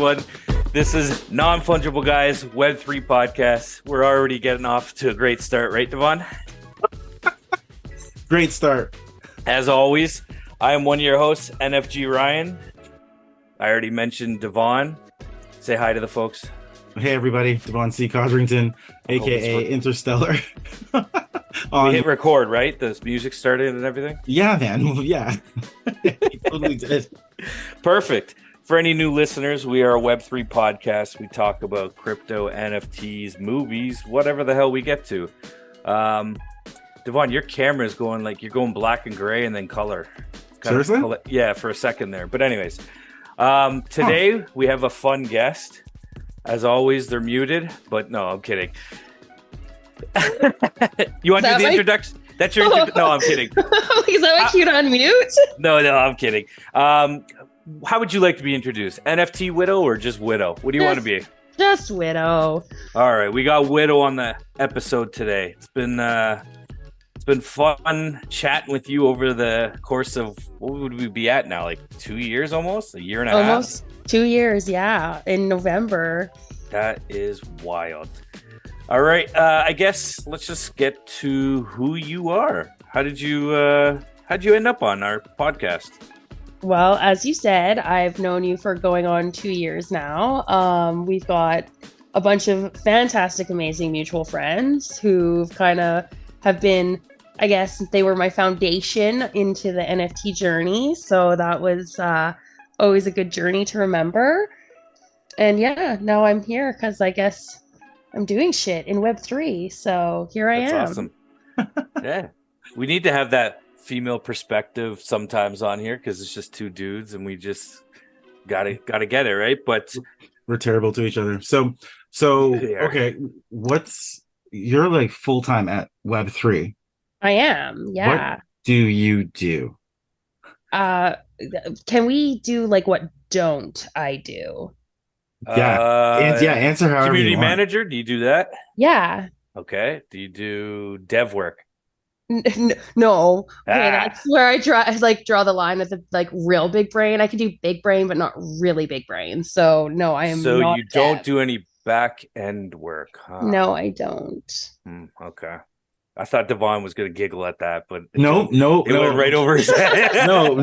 everyone. This is Non-Fungible Guys, Web3 podcast. We're already getting off to a great start, right, Devon? Great start. As always, I am one of your hosts, NFG Ryan. I already mentioned Devon. Say hi to the folks. Hey, everybody. Devon C. Codrington, a.k.a. Interstellar. We hit record, right? The music started and everything? Yeah, man. Yeah. You totally did. Perfect. For any new listeners, we are a Web3 podcast. We talk about crypto, NFTs, movies, whatever the hell we get to. Devon, your camera is going like you're going black and gray and then color. Seriously? Yeah, for a second there. But anyways, today we have a fun guest. As always, they're muted, but no, I'm kidding. You want to do the introduction? That's your no, I'm kidding. Is that my cue to unmute? No, I'm kidding. How would you like to be introduced? NFT Widow or just Widow? What do you want to be? Just Widow. All right, we got Widow on the episode today. It's been fun chatting with you over the course of, what would we be at now? Like 2 years almost? A year and a half? Almost 2 years, yeah, in November. That is wild. All right, I guess let's just get to who you are. How'd you end up on our podcast? Well, as you said, I've known you for going on 2 years now. We've got a bunch of fantastic, amazing mutual friends who've kind of have been, I guess, they were my foundation into the NFT journey. So that was always a good journey to remember. And yeah, now I'm here because I guess I'm doing shit in Web3. So here I am. That's awesome. Yeah. We need to have that female perspective sometimes on here because it's just two dudes and we just gotta get it, right? But we're terrible to each other. So okay, you're like full-time at Web3. I am, yeah. What do you do? Can we do like what don't I do? Answer however community you want. manager, do you do that? Yeah. Okay. Do you do dev work? No. Okay, that's where I draw the line with the like real big brain. I can do big brain, but not really big brain. So no, I am. So not you don't do any back end work, huh? No, I don't. Okay. I thought Devon was going to giggle at that, but No, it went right over his head. No.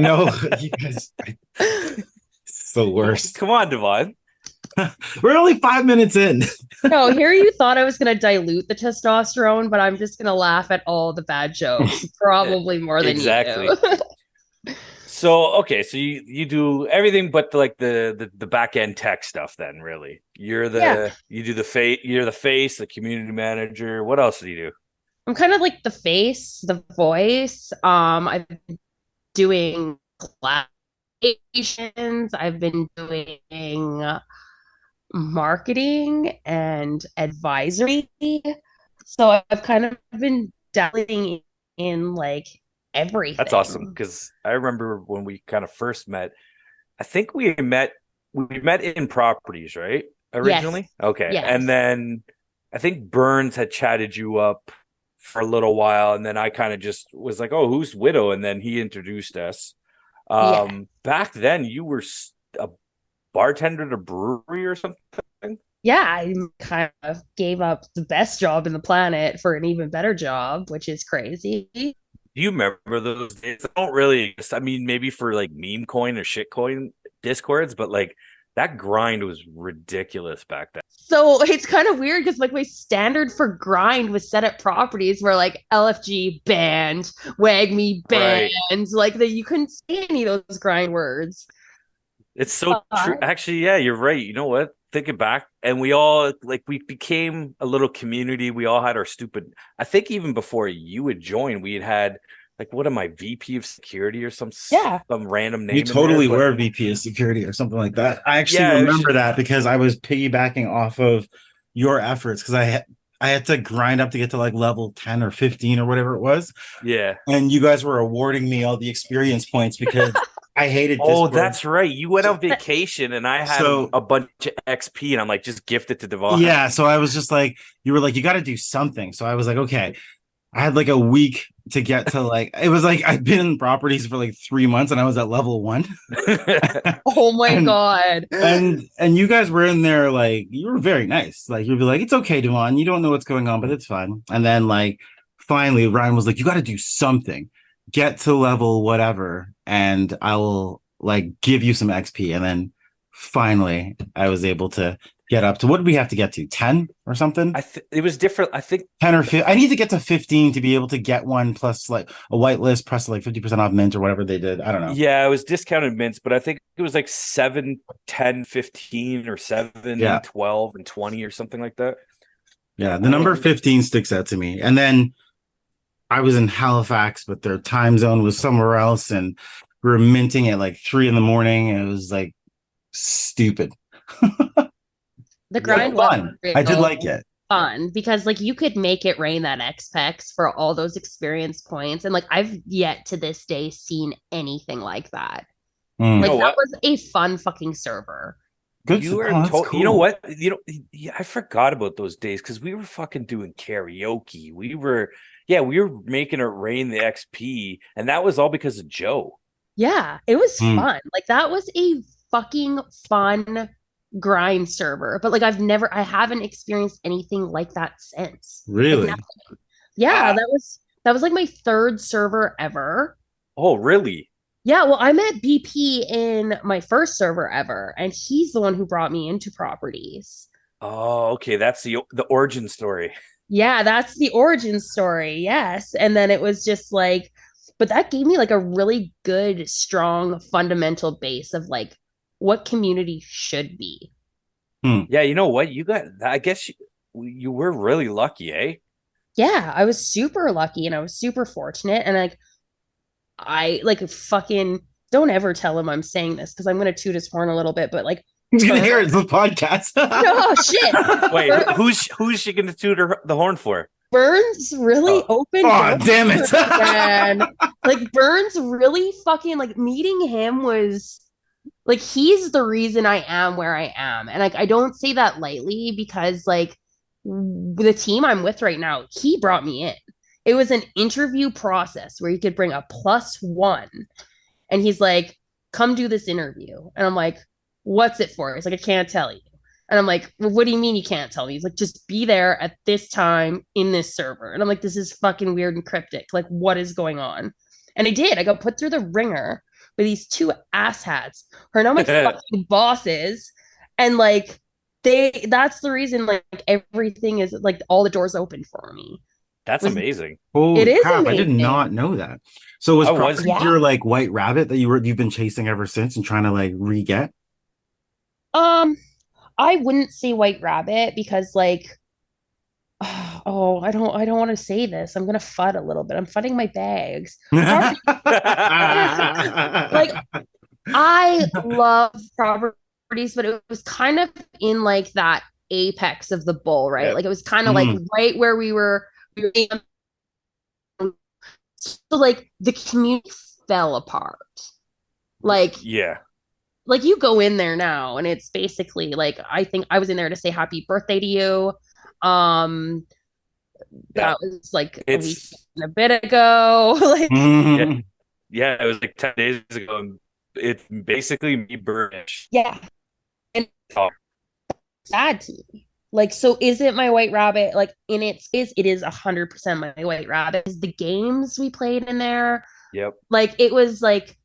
You guys, it's the worst. Come on, Devon. We're only 5 minutes in. No, here you thought I was going to dilute the testosterone, but I'm just going to laugh at all the bad jokes, probably more than you do. So you do everything but the back end tech stuff. Then really, you do the face. You're the face, the community manager. What else do you do? I'm kind of like the face, the voice. I've been doing collaborations. I've been doing marketing and advisory. So I've kind of been dabbling in like everything. That's awesome because I remember when we kind of first met. I think we met in properties, right? Originally, yes. Okay, yes. And then I think Burns had chatted you up for a little while, and then I kind of just was like, "Oh, who's Widow?" And then he introduced us. Back then, you were a bartender at a brewery or something. Yeah, I kind of gave up the best job in the planet for an even better job, which is crazy. Do you remember those days? I don't really. I mean, maybe for like meme coin or shit coin discords, but like that grind was ridiculous back then. So it's kind of weird because like my standard for grind was set at properties where like LFG banned, WAGME banned, right. Like that you couldn't say any of those grind words. It's so true. Actually, yeah, you're right. You know what? Thinking back, and we all we became a little community. We all had our stupid. I think even before you had joined, we had like, what am I, VP of security or some random name? You totally were VP of security or something like that. I actually remember that because I was piggybacking off of your efforts because I had to grind up to get to like level 10 or 15 or whatever it was. Yeah. And you guys were awarding me all the experience points because I hated Discord. Oh, that's right. You went on vacation and I had a bunch of XP and I'm like, just gift it to Devon. Yeah. So I was just like, you were like, you got to do something. So I was like, okay. I had like a week to get to like, it was like I'd been in properties for like 3 months and I was at level 1. Oh my and, God. and you guys were in there, like, you were very nice. Like, you'd be like, it's okay, Devon, you don't know what's going on, but it's fine. And then like finally Ryan was like, you got to do something, get to level whatever, and I will like give you some XP. And then finally I was able to get up to, what did we have to get to, 10 or something? It was different. I think 10 or 15. I need to get to 15 to be able to get one, plus like a whitelist, plus like 50% off mint or whatever they did. I don't know. Yeah, it was discounted mints, but I think it was like 7, 10, 15, or 7, Yeah. 12, and 20 or something like that. Yeah, the number 15 sticks out to me. And then I was in Halifax, but their time zone was somewhere else, and we were minting at like 3 a.m. And it was like stupid. The grind was fun. was I did like it. Fun because like you could make it rain that XPEX for all those experience points, and like I've yet to this day seen anything like that. Like that was a fun fucking server. Good. You were cool. You know what? I forgot about those days because we were fucking doing karaoke. We were making it rain the XP, and that was all because of Joe. Yeah, it was fun. Like that was a fucking fun grind server, but like I haven't experienced anything like that since. Really? Like, yeah, that was like my 3rd server ever. Oh, really? Yeah, well, I met BP in my 1st server ever, and he's the one who brought me into properties. Oh, okay, that's the origin story. Yeah, that's the origin story. Yes, and then it was just like, but that gave me like a really good, strong, fundamental base of like what community should be. Yeah, you know what? I guess you were really lucky, eh? Yeah, I was super lucky and I was super fortunate. And like, I like fucking don't ever tell him I'm saying this because I'm going to toot his horn a little bit, but like, he's going to hear it's the podcast. Oh, shit. Wait, who's she going to toot the horn for? Burns really opened. Oh, damn it. And like, Burns really fucking like meeting him was. Like he's the reason I am where I am. And like I don't say that lightly because like the team I'm with right now, he brought me in. It was an interview process where you could bring a +1 and he's like, come do this interview. And I'm like, what's it for? He's like, I can't tell you. And I'm like, well, what do you mean you can't tell me? He's like, just be there at this time in this server. And I'm like, this is fucking weird and cryptic. Like, what is going on? And I did. I got put through the ringer with these 2 asshats who are now my fucking bosses. And like, that's the reason like everything is like all the doors open for me. That's amazing. Holy it is crap, amazing. I did not know that. So was your like white rabbit that you've been chasing ever since and trying to like re-get? I wouldn't say white rabbit because like I don't want to say this. I'm gonna fud a little bit. I'm fudding my bags. Like I love properties, but it was kind of in like that apex of the bull, right? Like it was kind of like right where we were so like the community fell apart. Like like you go in there now and it's basically like I think I was in there to say happy birthday to you. That was like a week and a bit ago. Like it was like 10 days ago, and it's basically me burnished. Yeah. And sad to me. Like, so is it my white rabbit? Like it is 100% my white rabbit. The games we played in there. Yep. Like it was like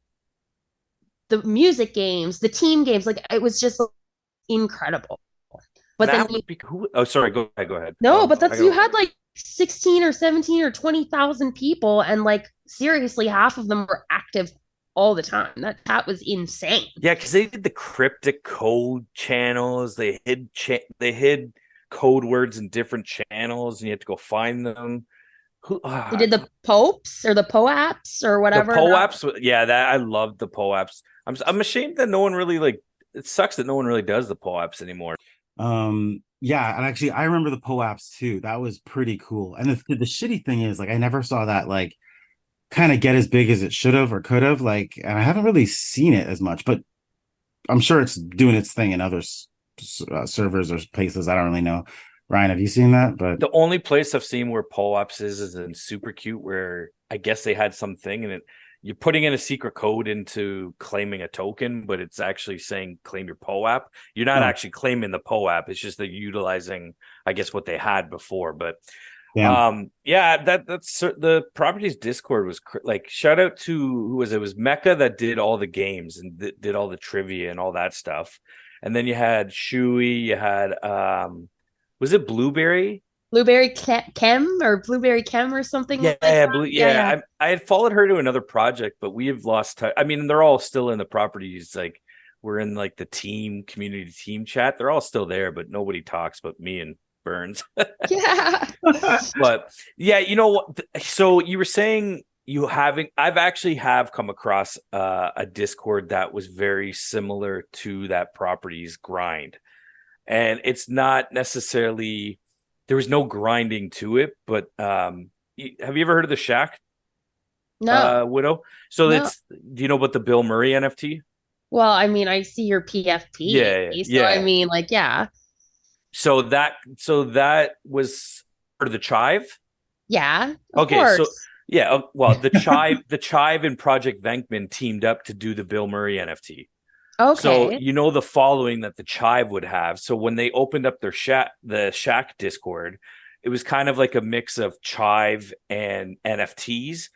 the music games, the team games, like it was just incredible. But that then sorry, go ahead. No, but that's you had like 16 or 17 or 20,000 people, and like seriously, half of them were active all the time. That was insane. Yeah, because they did the cryptic code channels. They hid code words in different channels, and you had to go find them. They did the popes or the poaps or whatever. The poaps, I loved the poaps. I'm ashamed that no one really it sucks that no one really does the poaps anymore. Yeah, and actually I remember the POAPs too. That was pretty cool. And the shitty thing is like I never saw that like kind of get as big as it should have or could have, like, and I haven't really seen it as much, but I'm sure it's doing its thing in other servers or places. I don't really know Ryan, have you seen that? But The only place I've seen where POAPs is in Super Cute, where I guess they had something and you're putting in a secret code into claiming a token, but it's actually saying claim your POAP. You're not actually claiming the POAP. It's just that you're utilizing, I guess, what they had before. But yeah, that's the properties Discord was like, shout out to who was it? It was Mecca that did all the games and did all the trivia and all that stuff. And then you had Shui, you had was it Blueberry? Blueberry Chem or Blueberry Chem or something like that. Yeah. I had followed her to another project, but we have lost touch. I mean, they're all still in the properties. Like we're in like the team community team chat. They're all still there, but nobody talks but me and Burns. Yeah. But yeah, you know what? So you were saying I've actually have come across a Discord that was very similar to that properties grind. And it's not necessarily, there was no grinding to it, but have you ever heard of the Shack Widow? So no. Do you know about the Bill Murray NFT? Well, I mean, I see your PFP. So I mean, like, yeah. So that was part of the Chive. Yeah. Okay. Course. So yeah. Well, the Chive and Project Venkman teamed up to do the Bill Murray NFT. Okay. So you know the following that the Chive would have. So when they opened up their the Shack Discord, it was kind of like a mix of Chive and NFTs,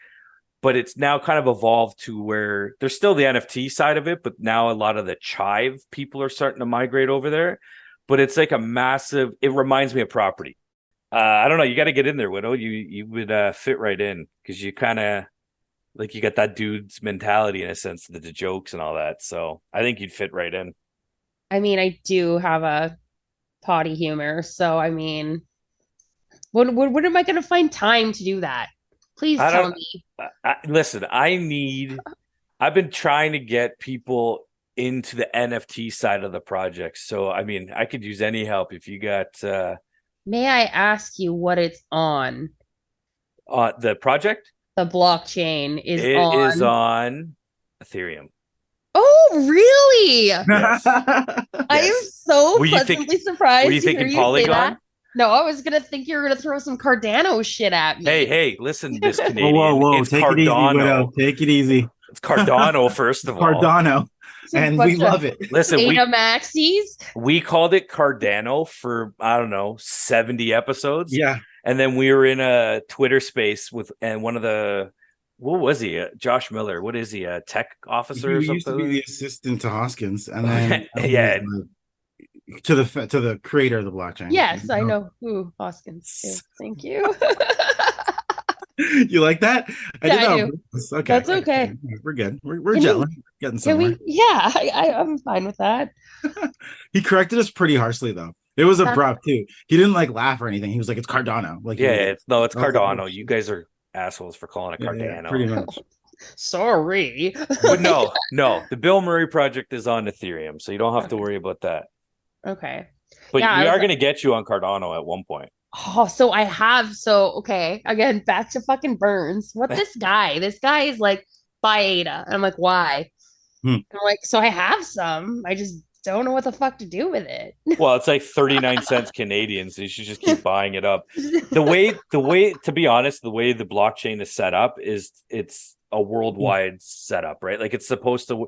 but it's now kind of evolved to where there's still the NFT side of it, but now a lot of the Chive people are starting to migrate over there. But it's like a massive. It reminds me of property. I don't know. You got to get in there, Widow. You would fit right in because you kind of. Like you got that dude's mentality in a sense, the jokes and all that. So I think you'd fit right in. I mean, I do have a potty humor, so I mean, when am I going to find time to do that? Please tell me. Listen, I've been trying to get people into the NFT side of the project. So I mean, I could use any help if you got. May I ask you what it's on? The project. The blockchain is on Ethereum. Oh, really? Yes. I am so pleasantly surprised. Were you thinking Polygon? No, I was gonna think you were gonna throw some Cardano shit at me. Hey, listen, this Canadian. Whoa, it's take Cardano. It easy, Widow. Take it easy. It's Cardano, first of all. Cardano. And we love it. Listen, Maxis. We called it Cardano for, I don't know, 70 episodes. Yeah. And then we were in a Twitter space and one of the, what was he? Josh Miller. What is he? A tech officer or something? He used to be the assistant to Hoskins. And then to the creator of the blockchain. Yes, I know who Hoskins is. Thank you. You like that? I do. Okay. That's okay. We're good. We're gelling. Getting somewhere. I'm fine with that. He corrected us pretty harshly though. It was abrupt too. He didn't like laugh or anything. He was like, "It's Cardano." Like, it's Cardano. You guys are assholes for calling it Cardano. Yeah, pretty much. Sorry. But no. The Bill Murray project is on Ethereum, so you don't have to worry about that. Okay. But we are going to get you on Cardano at one point. Oh, so I have. So, okay. Again, back to fucking Burns. What this guy? This guy is like, buy ADA. And I'm like, why? I'm like, so I have some. I just don't know what the fuck to do with it. Well, it's like 39 cents Canadian, so you should just keep buying it up. The way, to be honest, the way the blockchain is set up is it's a worldwide setup, right? Like it's supposed to.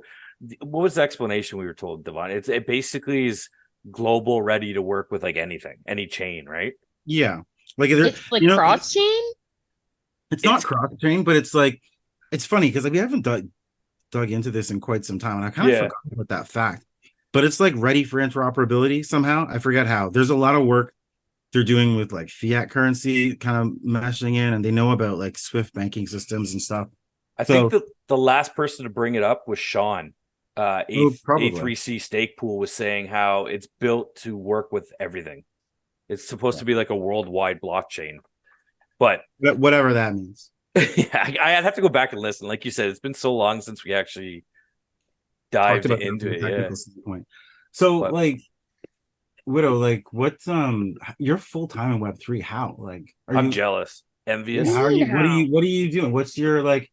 What was the explanation we were told, Devon? It basically is global, ready to work with like anything, any chain, right? Yeah, like it's like cross chain. It's not cross chain, but it's like it's funny because we haven't dug into this in quite some time, and I kind of forgot about that fact. But it's like ready for interoperability somehow. I forget how. There's a lot of work they're doing with like fiat currency kind of meshing in, and they know about like Swift banking systems and stuff. I think the last person to bring it up was Sean. A3C Stake Pool was saying how it's built to work with everything. It's supposed to be like a worldwide blockchain, but whatever that means. Yeah, I'd have to go back and listen. Like you said, it's been so long since we actually dived into it. Yeah. So, like, Widow, like, what's you're full time in Web3? How? Like, I'm jealous, envious. How are you? What are you doing? What's your like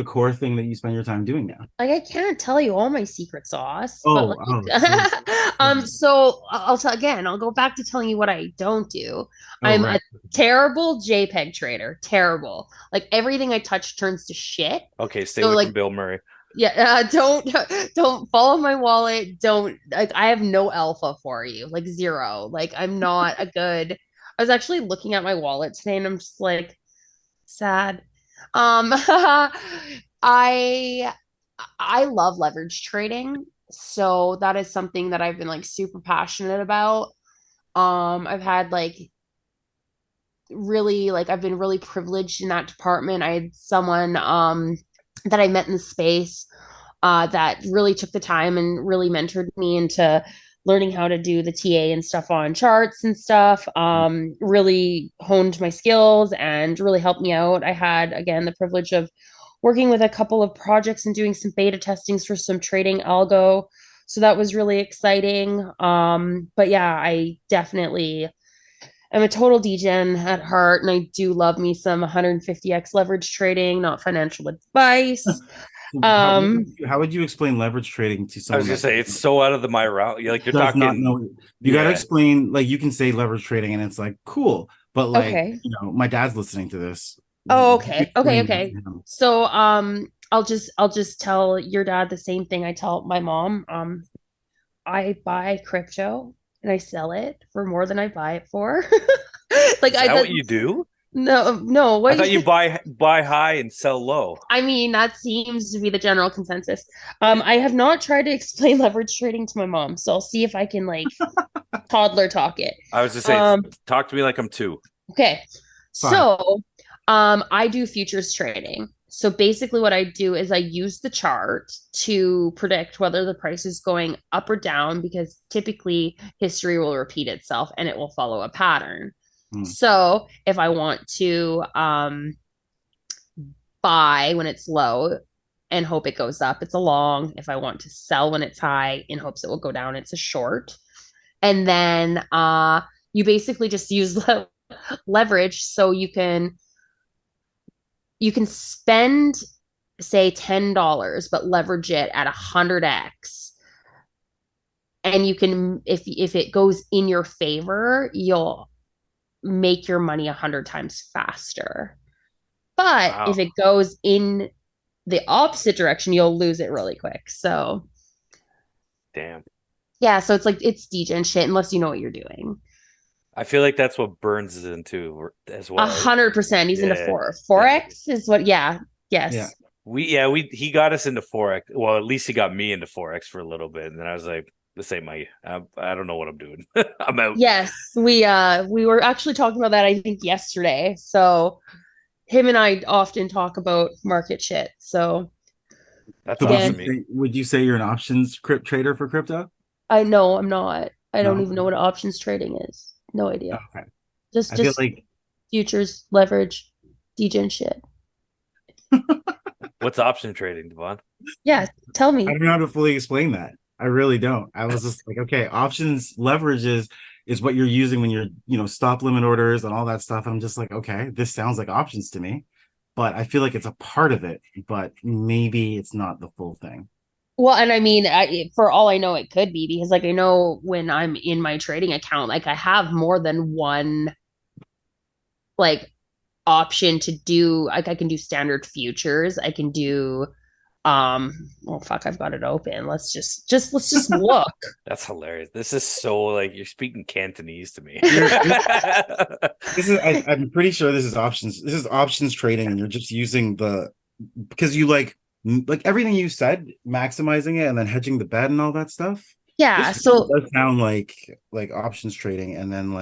the core thing that you spend your time doing now? Like, I can't tell you all my secret sauce, but Oh, like, oh, so so I'll tell again, I'll go back to telling you what I don't do. oh, I'm right. a terrible JPEG trader, terrible. Like everything I touch turns to shit. Okay, stay So away like, from Bill Murray. yeah, don't follow my wallet. Don't like, I have no alpha for you, like zero. Like I'm not a good. I was actually looking at my wallet today, and I'm just like sad. I I love leverage trading. So that is something that I've been like super passionate about. I've had like really like I've been really privileged in that department. I had someone that I met in the space that really took the time and really mentored me into learning how to do the TA and stuff on charts and stuff. Really honed my skills and really helped me out. I had again the privilege of working with a couple of projects and doing some beta testings for some trading algo. So that was really exciting. But yeah, I definitely am a total degen at heart, and I do love me some 150x leverage trading, not financial advice. Um, How would you explain leverage trading to I was someone gonna that say it's so out of the my route. You're does not talking, know? You got to yeah. explain, like, you can say leverage trading and it's like cool, but like, okay. my dad's listening to this. Oh, You okay. Okay, explain that to okay. him. So I'll just tell your dad the same thing I tell my mom. I buy crypto and I sell it for more than I buy it for. Like Is I that that what you do? no, I what thought you buy high and sell low. I mean, that seems to be the general consensus. I have not tried to explain leverage trading to my mom, so I'll see if I can like toddler talk it. I was just saying, Um, talk to me like I'm two. okay. Fine. So, I do futures trading. So basically what I do is I use the chart to predict whether the price is going up or down because typically history will repeat itself and it will follow a pattern. Hmm. So, if I want to buy when it's low and hope it goes up, it's a long. If I want to sell when it's high in hopes it will go down, it's a short. And then you basically just use leverage so you can spend say $10 but leverage it at 100x, and you can if it goes in your favor, you'll make your money 100 times faster. But if Wow, it goes in the opposite direction, you'll lose it really quick. So damn. yeah, so it's like it's degen shit unless you know what you're doing. I feel like that's what Burns is into as A well. 100%. He's into Yeah, yeah. forex is what. Yeah, Yeah. yes, He got us into forex. Well, at least he got me into forex for a little bit, and then I was like, "This ain't my. I don't know what I'm doing. I'm out." yes. We were actually talking about that I think yesterday. So him and I often talk about market shit. So That's So would you again, awesome. say would you say you're an options trader for crypto? I know I'm not. I don't No. even know what options trading is. No Oh, idea. okay. Just I feel just like futures, leverage, degen shit. What's option trading, Devon? Yeah, tell I me. don't know how to fully explain that. I really don't. I was just like, okay, options leverages is what you're using when you're, stop limit orders and all that stuff. I'm just like, okay, this sounds like options to me, but I feel like it's a part of it, but maybe it's not the full thing. Well, and I mean, for all I know, it could be because, like, I know when I'm in my trading account, like, I have more than one, like, option to do. Like, I can do standard futures. I can do, well, fuck, I've got it open. Let's just look. That's hilarious. This is so like you're speaking Cantonese to me. You're this is I'm pretty sure this is options. This is options trading, and you're just using because you like everything you said, maximizing it and then hedging the bet and all that stuff. Yeah. This really So, does sound like options trading, and then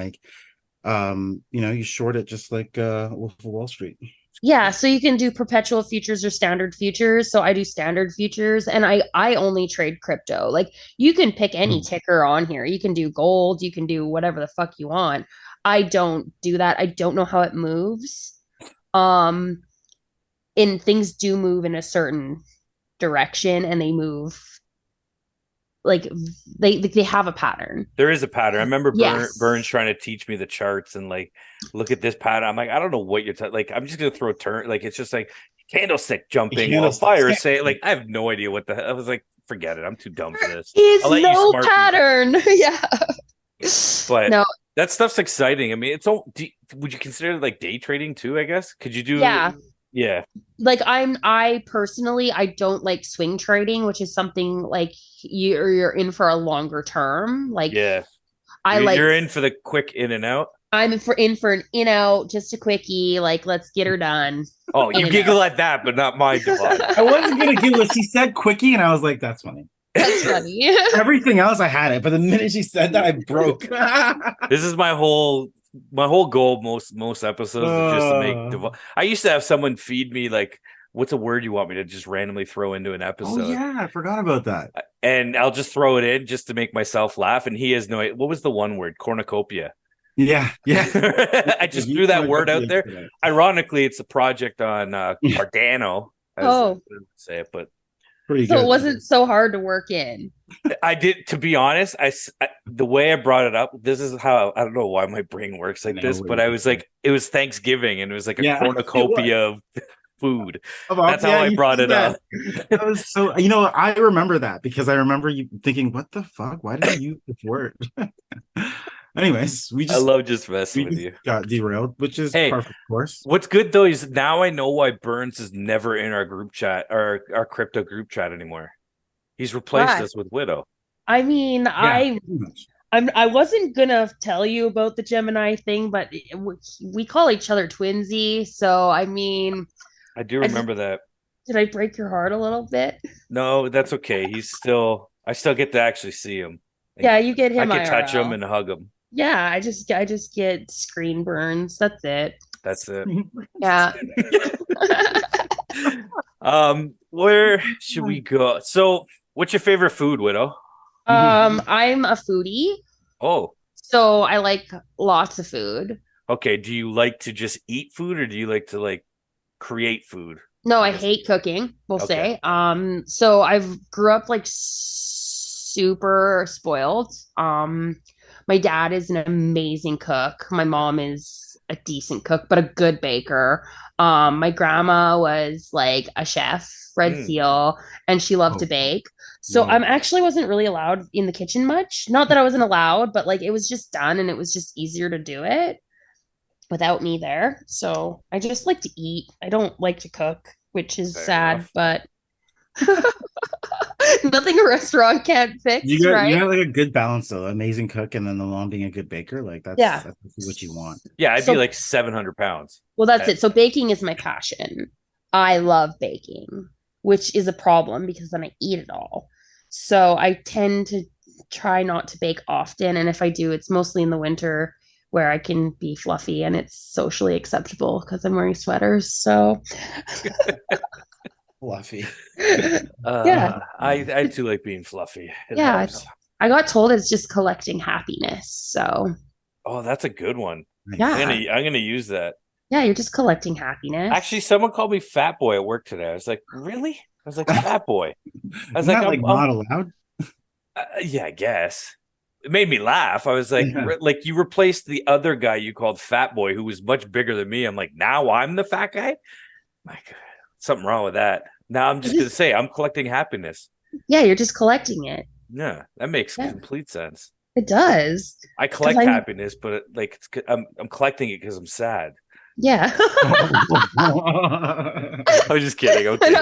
you short it just like Wolf of Wall Street. yeah. So you can do perpetual futures or standard futures. So I do standard futures and I only trade crypto. Like, you can pick any Hmm. ticker on here. You can do gold, you can do whatever the fuck you want. I don't do that. I don't know how it moves. Um, and things do move in a certain direction and they move like they have a pattern. There is a pattern. I remember Burns Yes. trying to teach me the charts and like look at this pattern. I'm like, I don't know what you're like. I'm just gonna throw a turn. Like it's just like candlestick jumping while fire say like I have no idea what the hell. I was like, forget it. I'm too dumb for this. Is I'll let no you smart pattern. Yeah. But no, that stuff's exciting. I mean, it's all. Would you consider it like day trading too? I guess. Could you do? yeah. Yeah. Like I personally I don't like swing trading, which is something like you're in for a longer term. Like Yeah. I You're in for the quick in and out. I'm in for an in out, just a quickie. Like let's get her done. Oh, you giggle at that, but not my Devon. I wasn't gonna giggle. She said quickie, and I was like, "That's funny." That's funny. Everything else, I had it, but the minute she said that, I broke. This is my whole goal. Most episodes is just to make Devon. I used to have someone feed me like, "What's a word you want me to just randomly throw into an episode?" Oh yeah, I forgot about that. And I'll just throw it in just to make myself laugh. And he has no. What was the one word? Cornucopia. Yeah. I just threw that word out there. Today. Ironically, it's a project on Cardano. Oh, say it, but pretty good. So it wasn't so hard to work in. I did, to be honest. I the way I brought it up. This is how I don't know why my brain works like this, but I was like, it was Thanksgiving, and it was like a cornucopia of food. That's how I brought it up. That was so. I remember that because I remember you thinking, "What the fuck? Why did you use this word?" Anyways, I love just messing with you. Got derailed, which is perfect, of course. What's good though is now I know why Burns is never in our group chat or our crypto group chat anymore. He's replaced us with Widow. I mean, I wasn't gonna tell you about the Gemini thing, but we call each other twinsy. So I mean, I do remember that. Did I break your heart a little bit? No, that's okay. I still get to actually see him. Yeah, you get him. I can touch him and hug him. Yeah, I just get screen burns. That's it. Yeah. Where should we go? So, what's your favorite food, Widow? I'm a foodie. Oh. So I like lots of food. Okay, do you like to just eat food or do you like to like create food? No, I hate cooking, we'll say. So I've grew up like super spoiled. My dad is an amazing cook. My mom is a decent cook, but a good baker. My grandma was like a chef, Red Seal, and she loved to bake. So I'm actually wasn't really allowed in the kitchen much. Not that I wasn't allowed, but like it was just done and it was just easier to do it without me there. So I just like to eat. I don't like to cook, which is sad, but nothing a restaurant can't fix. You got like a good balance though. Amazing cook and then the mom being a good baker. Like that's what you want. Yeah, I'd be like 700 pounds. Well, that's it. So baking is my passion. I love baking, which is a problem because then I eat it all. So I tend to try not to bake often. And if I do, it's mostly in the winter where I can be fluffy and it's socially acceptable because I'm wearing sweaters. So fluffy. Yeah. I too like being fluffy. I got told it's just collecting happiness. So that's a good one. Yeah. I'm gonna use that. Yeah, you're just collecting happiness. Actually, someone called me fat boy at work today. I was like, really? I was like, fat boy. I was like, I'm not allowed. Yeah, I guess. It made me laugh. I was like, like you replaced the other guy you called fat boy, who was much bigger than me. I'm like, now I'm the fat guy. Like, something wrong with that. Now I'm just gonna say I'm collecting happiness. Yeah, you're just collecting it. Yeah, that makes complete sense. It does. I collect happiness, but I'm collecting it because I'm sad. Yeah. I'm just kidding. Okay.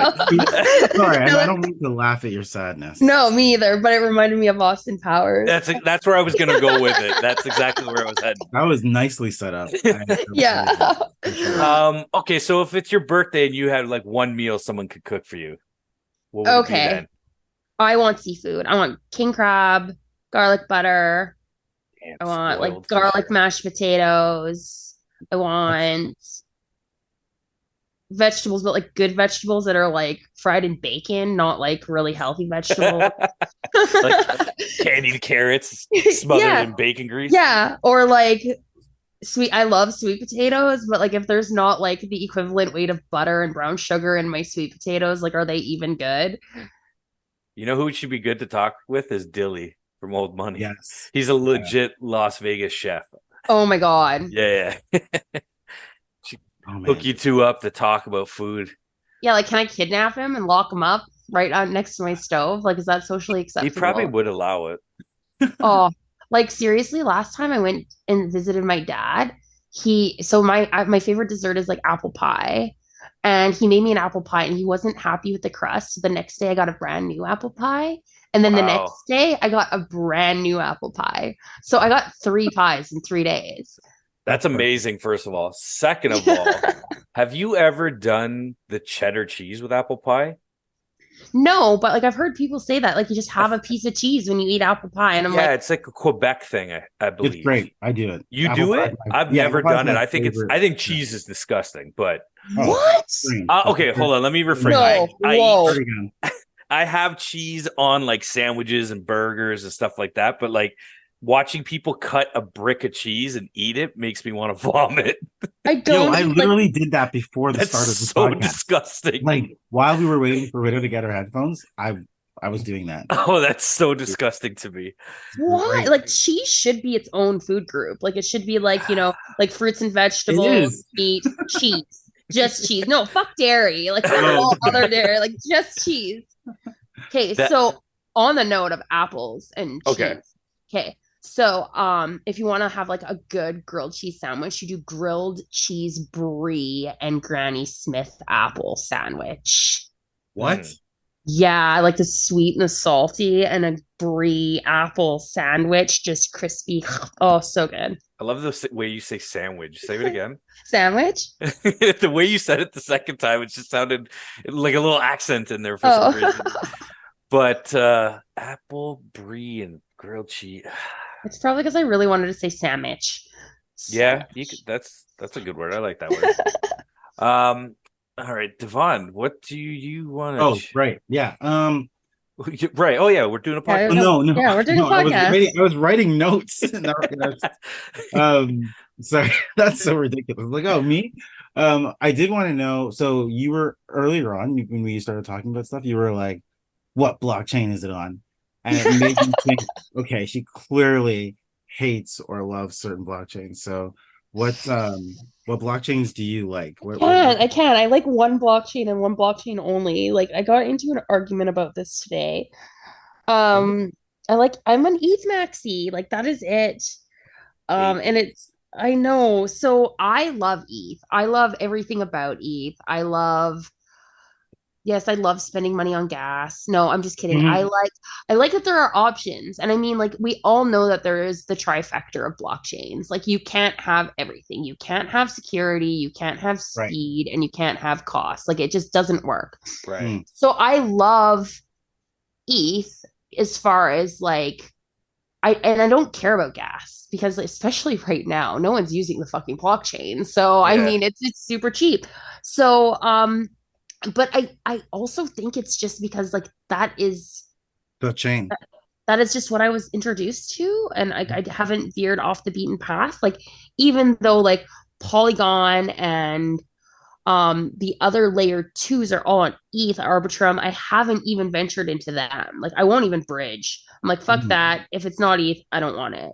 Sorry, I don't mean to laugh at your sadness. No, me either. But it reminded me of Austin Powers. That's where I was gonna go with it. That's exactly where I was heading. That was nicely set up. Yeah. Okay, so if it's your birthday and you had like one meal someone could cook for you, what would it be then? I want seafood. I want king crab, garlic butter. I want like garlic mashed potatoes. I want vegetables, but like good vegetables that are like fried in bacon, not like really healthy vegetables. Like candied carrots smothered in bacon grease. Yeah. Or like I love sweet potatoes, but like if there's not like the equivalent weight of butter and brown sugar in my sweet potatoes, like are they even good? You know who should be good to talk with is Dilly from Old Money. Yes. He's a legit Las Vegas chef. Oh my God. Yeah. Hook you two up to talk about food. Yeah, like can I kidnap him and lock him up right on next to my stove? Like, is that socially He probably acceptable? would allow it. Oh, like seriously, last time I went and visited my dad, my favorite dessert is like apple pie. And he made me an apple pie and he wasn't happy with the crust. So the next day I got a brand new apple pie. And then the Wow. next day I got a brand new apple pie. So I got three pies in 3 days. That's That's perfect. amazing, first of all. Second of all, have you ever done the cheddar cheese with apple pie? No, but like I've heard people say that, like you just I have a piece of cheese when you eat apple pie. And I'm Yeah, like, it's like a Quebec thing, I It's believe. great. I do it. You Apple do pie is it? my I've yeah, apple never pie is done it. my favorite. I think Yeah. cheese is disgusting, but Oh, what? green. okay, hold on. Let me rephrase. No, I eat whoa. Already gone. I have cheese on like sandwiches and burgers and stuff like that, but like watching people cut a brick of cheese and eat it makes me want to vomit. I Yo, don't I eat like literally did that before the That's start of the so podcast. disgusting. Like while we were waiting for Widow to get her headphones, I was doing that. Oh, that's so disgusting to me. why? Great. Like cheese should be its own food group. Like it should be like, like fruits and It vegetables, is. meat, cheese. Just cheese. No, fuck dairy. Like fuck Oh, all other dairy. Like just cheese. Okay, That so on the note of apples and okay. cheese. Okay. So, if you want to have like a good grilled cheese sandwich, you do grilled cheese brie and Granny Smith apple sandwich. what? Mm. Yeah, I like the sweet and the salty and a brie apple sandwich, just crispy. Oh, so good. I love the way you say sandwich. Say it again. Sandwich? The way you said it the second time, it just sounded like a little accent in there for some reason. Oh. But apple brie and grilled cheese. It's probably because I really wanted to say sandwich. Yeah, Sandwich. that's a good word. I like that word. All right, Devon, what do you want Oh, to? right. Yeah. Right. Oh yeah, we're doing a Oh, podcast. no, no, Yeah, we're doing a no. podcast. I was writing notes. Sorry, that's so ridiculous. Like, oh, me. I did want to know. So you were earlier on when we started talking about stuff. You were like, "What blockchain is it on?" And it made me think. Okay, she clearly hates or loves certain blockchains. So, what blockchains do you like? I can. I like one blockchain and one blockchain only. Like I got into an argument about this today. Um, I'm an ETH maxi. Like that is it. And Baby. it's I know. So I love ETH. I love everything about ETH. Yes, I love spending money on gas. No, I'm just kidding. Mhm. I like that there are options. And I mean, like we all know that there is the trifecta of blockchains. Like you can't have everything. You can't have security, you can't have Right. speed, and you can't have cost. Like it just doesn't work. Right. Mm. So I love ETH as far as like I don't care about gas because especially right now, no one's using the fucking blockchain. So I Yeah. mean it's super cheap. So but I also think it's just because like The chain. that is just what I was introduced to, and I haven't veered off the beaten path. Like even though like Polygon and the other layer twos are all on ETH Arbitrum, I haven't even ventured into them. Like I won't even bridge. I'm like fuck Mhm. that. If it's not ETH, I don't want it.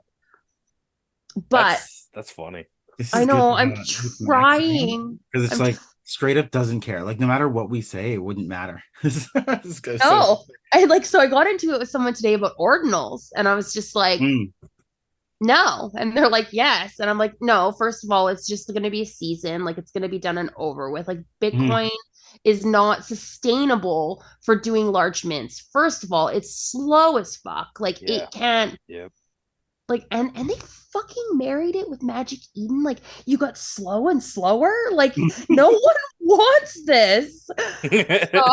But That's funny. This I is good know I'm with Maxine trying. because it's I'm like straight up doesn't care. Like no matter what we say, it wouldn't matter. This guy's so no. I like so I got into it with someone today about ordinals, and I was just like, Mm, no. And they're like, yes. And I'm like, no, first of all, it's just going to be a season. Like, it's going to be done and over with. Like, mm, Bitcoin is not sustainable for doing large mints. First of all, it's slow as fuck. Like, Yeah. it can't, Yeah. like, and they fucking married it with Magic Eden. Like, you got slow and slower. Like, no one wants this. So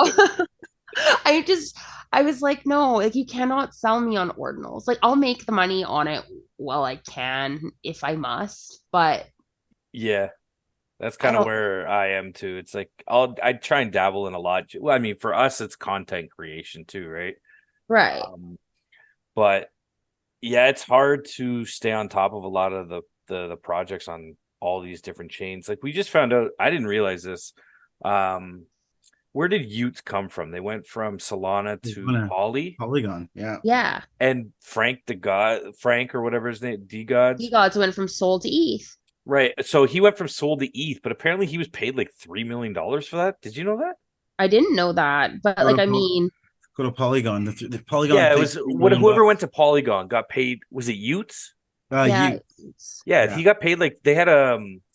I just, I was like, no, like you cannot sell me on ordinals. Like I'll make the money on it while I can if I must, but Yeah. That's I kind of don't. where I am too. It's like I try and dabble in a lot. Well, I mean, for us, it's content creation too, right? Right. Um, but yeah, it's hard to stay on top of a lot of the projects on all these different chains. Like we just found out, I didn't realize this. Um, where did Utes come from? They went from Solana it's to gonna Poly, Polygon. Yeah. Yeah. and Frank or whatever his name, D Gods. D-Gods went from Soul to ETH. Right. So he went from Sol to ETH, but apparently he was paid like $3 million for that. Did you know that? I didn't know that, but Go like to I mean, go to Polygon. The Polygon Yeah, it paid was whoever $3 million. went to Polygon got paid. Was it Utes? yeah, You Yeah, yeah. he got paid like they had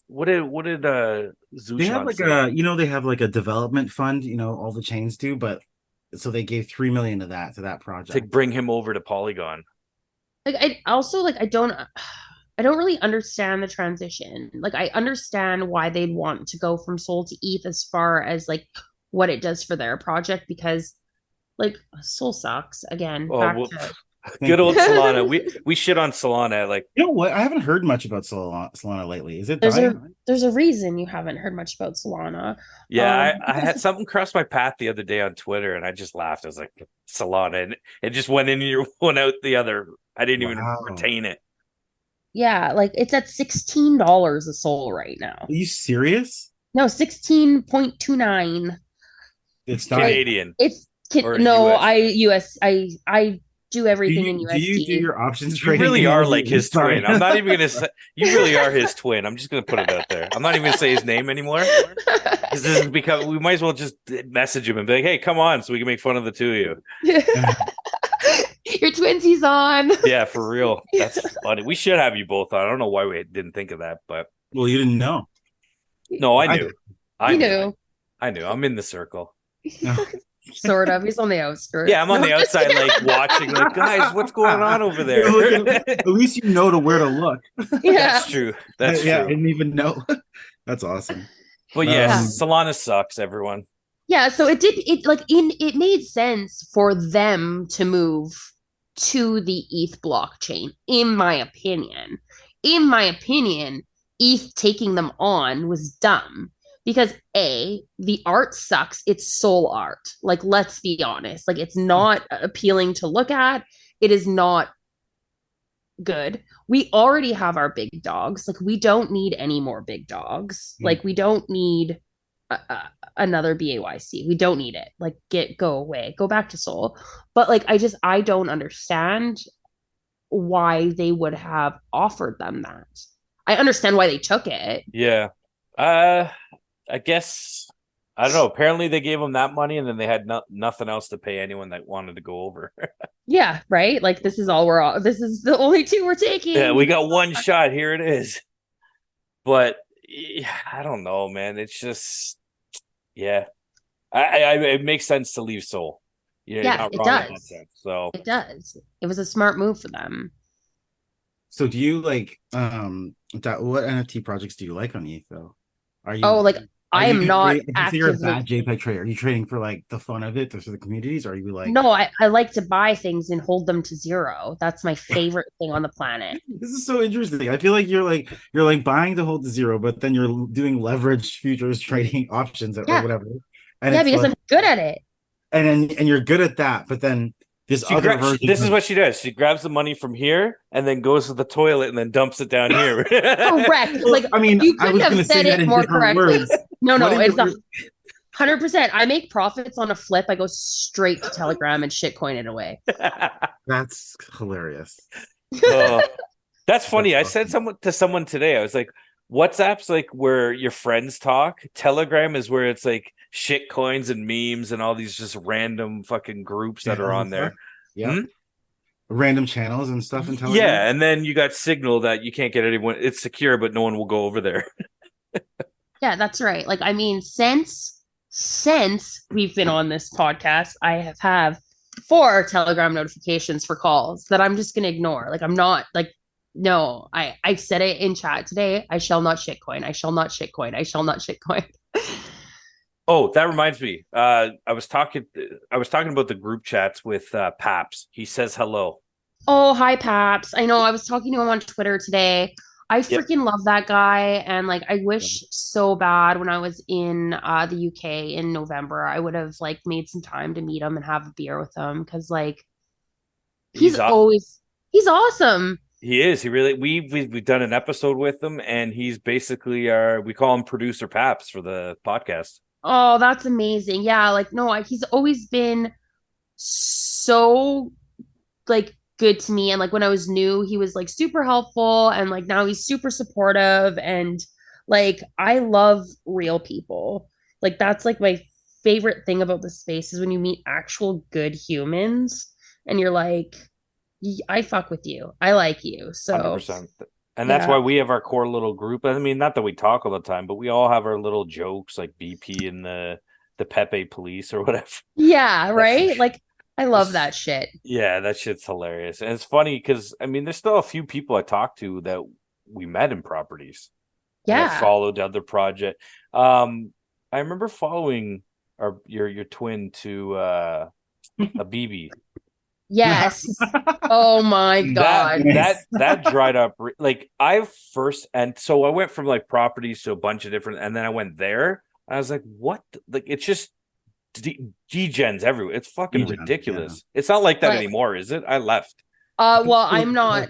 what did They have Zuchan like say? they have like a development fund, all the chains do, but so they gave 3 million of that to that To project. bring him over to Polygon. like I also like I don't really understand the transition. Like I understand why they'd want to go from Soul to ETH as far as like what it does for their project because like Soul sucks again. Oh, Back well, to good Thank you. old Solana. We shit on Solana. Like, You know what? I haven't heard much about Solana lately. Is it there's a dying? there's a reason you haven't heard much about Solana. yeah, I Because had something cross my path the other day on Twitter, and I just laughed. I was like, Solana, and it just went in your went out the other. I didn't even Wow. retain it. yeah, like it's at $16 a soul right now. Are you serious? No, 16.29. It's Like dying. Canadian it's or no, US. I do everything in Do you do USD. your options You trading really in are Aussie? like his Sorry. twin. I'm not even gonna say you really are his twin. I'm just gonna put it out there. I'm not even gonna say his name anymore because this has become. We might as well just message him and be like, "Hey, come on," so we can make fun of the two of you. Your twinsies on. Yeah, for real. That's funny. We should have you both on. I don't know why we didn't think of that, but Well, you didn't know. no, I I knew. did. I You knew. know, I knew. I'm in the circle. No. sort of. He's on the Yeah, outskirts. I'm on No, the outside, like watching, like, guys, what's going on over there? Look at least you know to where to look. yeah, That's true. That's Yeah, I true. didn't even know. That's awesome. But yeah, yes, Solana sucks, everyone. yeah. So it made sense for them to move to the ETH blockchain, in my opinion. In my opinion, ETH taking them on was dumb because the art sucks. It's soul art. Like, let's be honest. Like, it's not appealing to look at. It is not good. We already have our big dogs. Like, we don't need any more big dogs. Mm. Like, we don't need another BAYC. We don't need it. Like, go away. Go back to soul. But like, I don't understand why they would have offered them that. I understand why they took it. Yeah. Uh, I guess I don't know. Apparently, they gave them that money, and then they had nothing else to pay anyone that wanted to go over. Yeah, right. Like this is all this is the only two we're Yeah, taking. we got one shot. Here it is. But I don't know, man. It's just yeah. It makes sense to leave Soul. You're Yeah, not it wrong in that does. sense. So It does. It was a smart move for them. So do you like what NFT projects do you like on ETH though? Are Oh, you like are I you am not I consider you're a actively. bad JPEG trader. Are you trading for like the fun of it, for the communities? Or are you like No, I like to buy things and hold them to zero. That's my favorite thing on the planet. this is so interesting. I feel like you're like buying to hold to zero, but then you're doing leverage futures trading options or Yeah. whatever. And Yeah, it's because like I'm good at it. and you're good at that, but then this other version this is of what she does. She grabs the money from here and then goes to the toilet and then dumps it down here. Correct. well, Like I mean, you I couldn't was have gonna say said that it in more different correctly. words. No, What no, is it's your 100%. I make profits on a flip. I go straight to Telegram and shitcoin it away. That's hilarious. Oh, that's That's funny. I said awesome. someone today. I was like, WhatsApp's like where your friends talk. Telegram is where it's like shit coins and memes and all these just random fucking groups that are Channels on and stuff. there. Yep. Hmm? Random channels and stuff in Telegram. Yeah, and then you got Signal that you can't get anyone. It's secure, but no one will go over there. Yeah, that's right. Like, I mean, since we've been on this podcast, I have 4 Telegram notifications for calls that I'm just gonna ignore. Like, I'm not like, no, I said it in chat today. I shall not shitcoin. I shall not shitcoin. I shall not shitcoin. Oh, that reminds me. I was talking about the group chats with Paps. He says hello. Oh, hi, Paps. I know I was talking to him on Twitter today. I Yep. freaking love that guy. And like, I wish so bad when I was in the UK in November, I would have like made some time to meet him and have a beer with him because like he's He's always he's awesome. He is. He really. We've done an episode with him, and he's basically our. We call him producer Paps for the podcast. Oh, that's amazing. Yeah, like no, he's always been so like good to me. And like when I was new, he was like super helpful and like now he's super supportive and like I love real people. Like that's like my favorite thing about the space is when you meet actual good humans and you're like, I fuck with you. I like you. So 100%. And that's yeah. why we have our core little group. I mean, not that we talk all the time, but we all have our little jokes like BP and the Pepe police or whatever. Yeah, That's right? Like I love that shit. yeah, that shit's hilarious. And it's funny because I mean, there's still a few people I talk to that we met in properties and have Yeah. followed other project. I remember following your twin to a BB. Yes. Oh my that God. that that dried up like I first and so I went from like properties to a bunch of different and then I went there. I was like, what? Like it's just G-gens everywhere. It's fucking Yeah. ridiculous. It's not like that Like, anymore, is it? I left. well, I'm not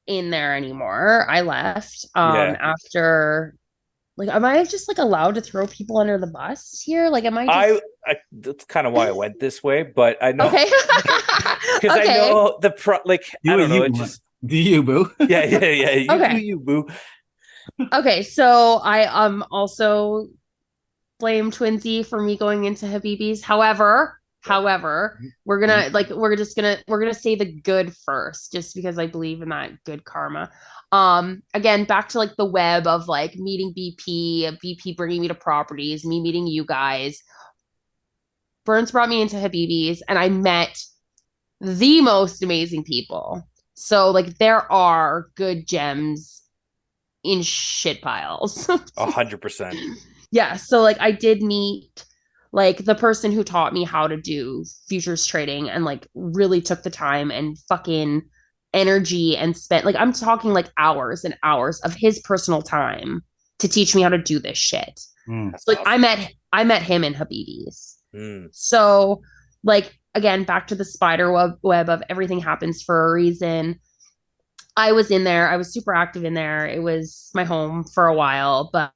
in there anymore. I left Yeah. after like am I just like allowed to throw people under the bus here? Like am I I, just I that's kind of why I went this way, but I know okay? because I Okay. know like Do I what don't know. you It want. just Do you, boo? yeah. You do Okay. you, boo. Okay. So I also blame Twinsy for me going into Habibis. However, we're gonna say the good first, just because I believe in that good karma. Again, back to like the web of like meeting BP bringing me to properties, me meeting you guys. Burns brought me into Habibis, and I met the most amazing people. So like there are good gems in shit piles. 100%. Yeah, so like I did meet like the person who taught me how to do futures trading and like really took the time and fucking energy and spent like I'm talking like hours and hours of his personal time to teach me how to do this shit. That's So like awesome. I met him in Habibis. Mm. So like again back to the web of everything happens for a reason. I was in there. I was super active in there. It was my home for a while, but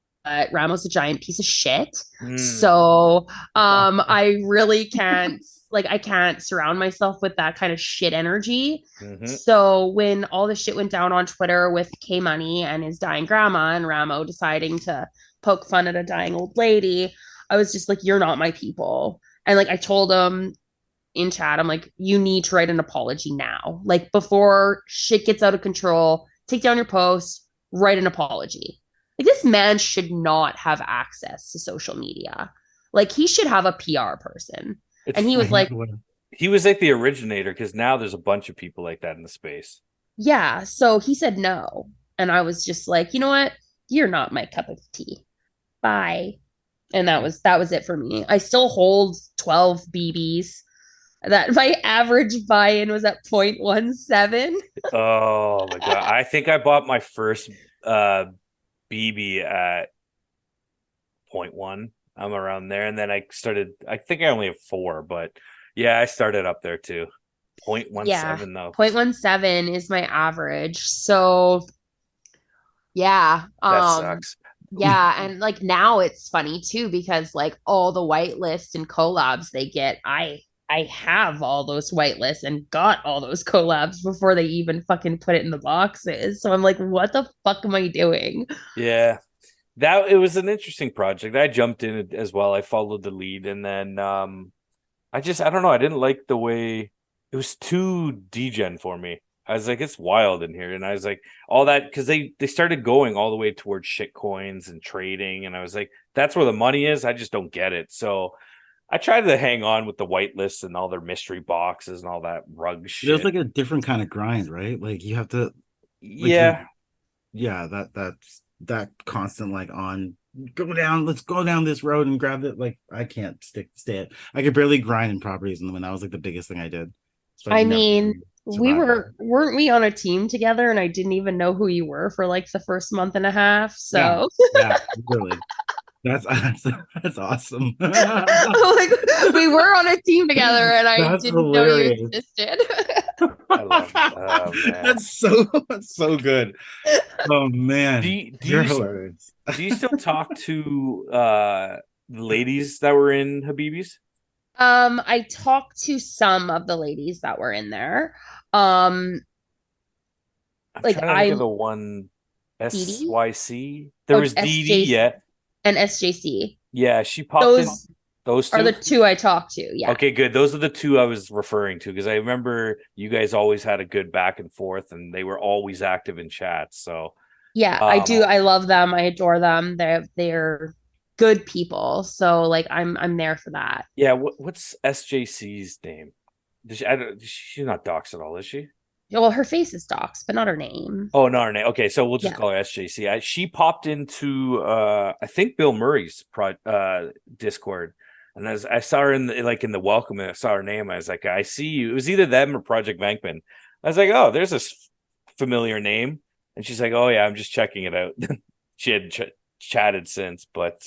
Ramos a giant piece of shit. Mm. So I really can't like I can't surround myself with that kind of shit energy. Mm-hmm. So when all the shit went down on Twitter with K Money and his dying grandma and Ramo deciding to poke fun at a dying old lady, I was just like, you're not my people. And like I told him in chat, I'm like, you need to write an apology now. Like before shit gets out of control, take down your post, write an apology. Like this man should not have access to social media. Like he should have a PR person. It's And he was like, he was like the originator because now there's a bunch of people like that in the space. yeah. So he said no. And I was just like, you know what? You're not my cup of tea. Bye. And that was it for me. I still hold 12 BBs. That my average buy-in was at 0.17. Oh my god! I think I bought my first BB at point one. I'm around there, and then I started. I think I only have four, but yeah, I started up there too. Yeah, 0.17 though. 0.17 is my average. So yeah, That sucks. yeah, and like now it's funny too because like all the whitelists and collabs they get, I have all those whitelists and got all those collabs before they even fucking put it in the boxes. So I'm like, what the fuck am I doing? Yeah, that it was an interesting project. I jumped in as well. I followed the lead, and then I don't know. I didn't like the way it was too degen for me. I was like, it's wild in here, and I was like, all that because they started going all the way towards shit coins and trading, and I was like, that's where the money is. I just don't get it. So I tried to hang on with the whitelists and all their mystery boxes and all that rug There's shit. like a different kind of grind, right? Like you have to like you Yeah, yeah, that's that constant like on go down, let's go down this road and grab it. Like I can't stay it. I could barely grind in properties and when that was like the biggest thing I did. So I I never mean, we survived. weren't we on a team together and I didn't even know who you were for like the first month and a half. Yeah, So yeah, really. That's awesome. like we were on a team together and I That's didn't know you hilarious. existed. I love it. Oh man. That's so good. Oh Do man, you, do you're you hilarious. do you still talk to the ladies that were in Habibis? I talked to some of the ladies that were in there. Um, I'm like trying to think of I the one Dee Dee, SYC. There oh was Dee Dee, SJ yeah. and SJC. Yeah, she popped in. Those Those are the two? two I talk to. Yeah. Okay, good. Those are the two I was referring to because I remember you guys always had a good back and forth and they were always active in chats. So, Yeah, I um, do. I love them. I adore them. They're good people. So like I'm there for that. yeah, what's SJC's name? She's not doxed at all, is she? Well, her face is docs, but not her name. Oh, no, her name. Okay, so we'll just Yeah. call her SJC. She popped into I think Bill Murray's Discord, and as I saw her in the welcome, and I saw her name, I was like, I see you. It was either them or Project Bankman. I was like, oh, there's this familiar name, and she's like, oh yeah, I'm just checking it out. She had chatted since, but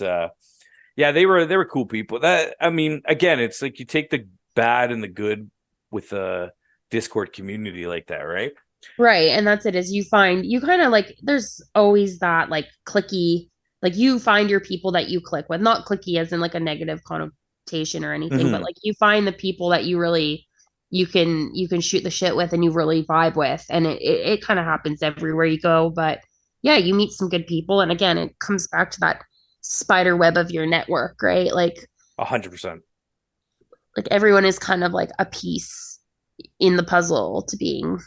yeah, they were cool people. That I mean, again, it's like you take the bad and the good with a Discord community like that, right? Right. And that's it is you find you kind of like there's always that like clicky, like you find your people that you click with, not clicky as in like a negative connotation or anything, but Mhm. like you find the people that you really you can shoot the shit with and you really vibe with. And it kind of happens everywhere you go. But yeah, you meet some good people. And again, it comes back to that spider web of your network, right? 100%. Like everyone is kind of like a piece in the puzzle to being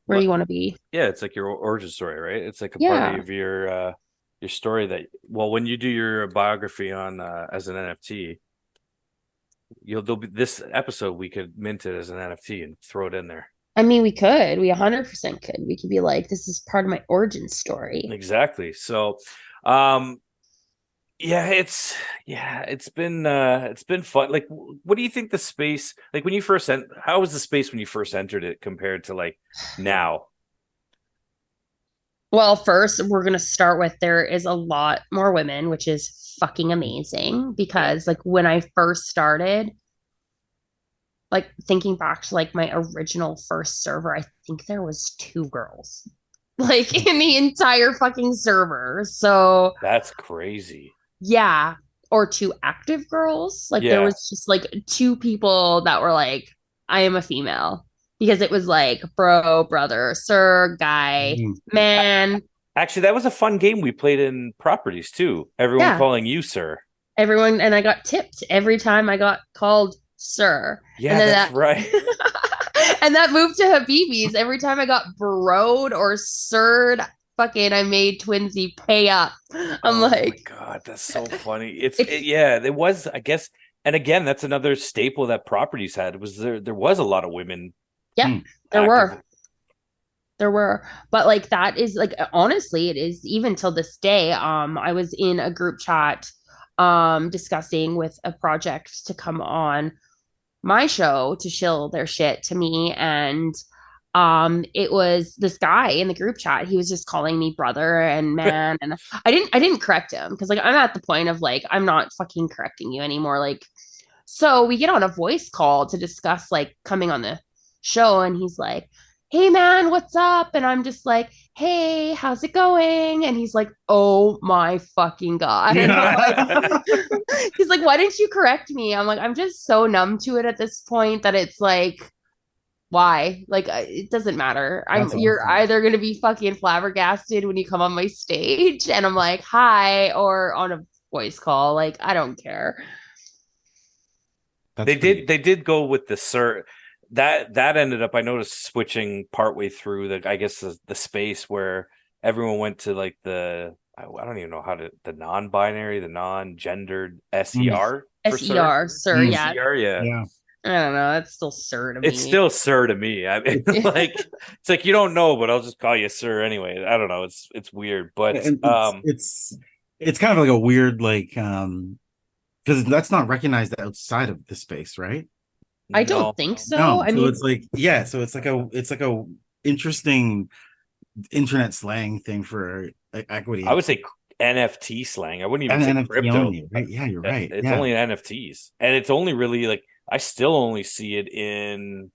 where But you want to be. yeah, it's like your origin story, right? It's like a part Yeah. of your story that well, when you do your biography on as an NFT, there'll be this episode we could mint it as an NFT and throw it in there. I mean, we could. We 100% could. We could be like, this is part of my origin story. Exactly. So, um, yeah, it's been fun. Like, what do you think the space like when you first how was the space when you first entered it compared to like now? Well, first, we're going to start with there is a lot more women, which is fucking amazing Yeah. because, like, when I first started, like, thinking back to like my original first server, I think there was two girls, like, in the entire fucking server. So, That's crazy. yeah, or two active girls. Like there Yeah. was just like two people that were like, I am a female because it was like bro, brother, sir, guy, Mhm. man. Actually, that was a fun game we played in properties too. Everyone Yeah, calling you sir. everyone, and I got tipped every time I got called sir, and Yeah, then that's that. right. And that moved to Habibis. Every time I got broed or sirred, fucking, I made Twinsy pay up. I'm Oh my like, God, that's so funny. it's Yeah, there was, I guess, and again, that's another staple that properties had was there was a lot of women yeah, Hmm. there active. were. There were, but like that is like honestly, it is even till this day. I was in a group chat discussing with a project to come on my show to shill their shit to me. And it was this guy in the group chat. He was just calling me brother and man. And I didn't correct him because like I'm at the point of like I'm not fucking correcting you anymore. Like so we get on a voice call to discuss like coming on the show, and he's like, "Hey man, what's up?" And I'm just like, "Hey, how's it going?" And he's like, "Oh my fucking god!" And I'm like, he's like, "Why didn't you correct me?" I'm like, "I'm just so numb to it at this point that it's like." Why? Like it doesn't matter. I'm That's you're awesome. either gonna be fucking flabbergasted when you come on my stage and I'm like, hi, or on a voice call. Like, I don't care. That's pretty. They did go with the sir. That ended up I noticed switching partway through I guess the space where everyone went to like I don't even know how to the non-binary, the non-gendered Mm, SER for sir. SER, sir, mm, yeah. SER, yeah. yeah. I don't know. That's still sir to It's me. still sir to me. I mean, like it's like you don't know, but I'll just call you sir anyway. I don't know. It's weird, but And it's kind of like a weird because that's not recognized outside of the space, right? I don't no. think so. No. I So mean, it's like yeah, so it's like a interesting internet slang thing for I equity would say NFT slang. I wouldn't even and say NFT crypto. only, right? Yeah, you're right. It's Yeah. only NFTs, and it's only really like I still only see it in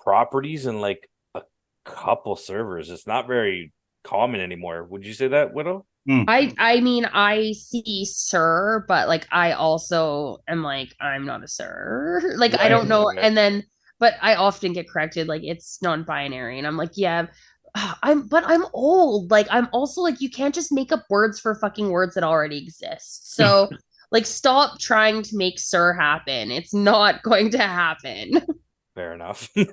properties and like a couple servers. It's not very common anymore. Would you say that, Widow? Mm. I mean, I see sir, but like I also am like, I'm not a sir. Like I Right, don't know. right. And then but I often get corrected, like it's non-binary. And I'm like, yeah, I'm old. Like I'm also like, you can't just make up words for fucking words that already exist. So Like, stop trying to make Sir happen. It's not going to happen. Fair enough. You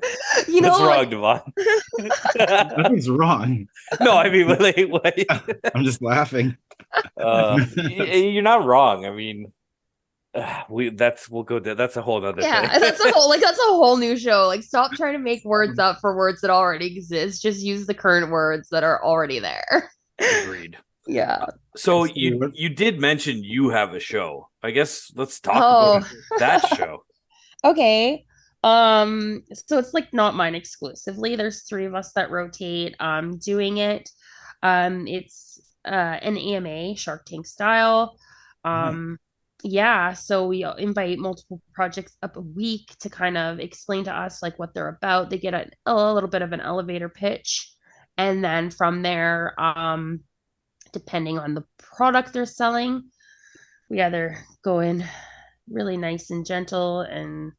What's know, wrong, like, Devon? Nothing's wrong. No, I mean, like, I'm just laughing. you're not wrong. I mean, we'll go there. That's a whole other thing. yeah, that's a whole new show. Like, stop trying to make words up for words that already exist. Just use the current words that are already there. Agreed. Yeah. So So you did mention you have a show. I guess let's talk about Oh, that show. okay. So it's like not mine exclusively. There's three of us that rotate doing it. It's an AMA Shark Tank style. Nice. Yeah, so we invite multiple projects up a week to kind of explain to us like what they're about. They get a little bit of an elevator pitch, and then from there, depending on the product they're selling, we either go in really nice and gentle and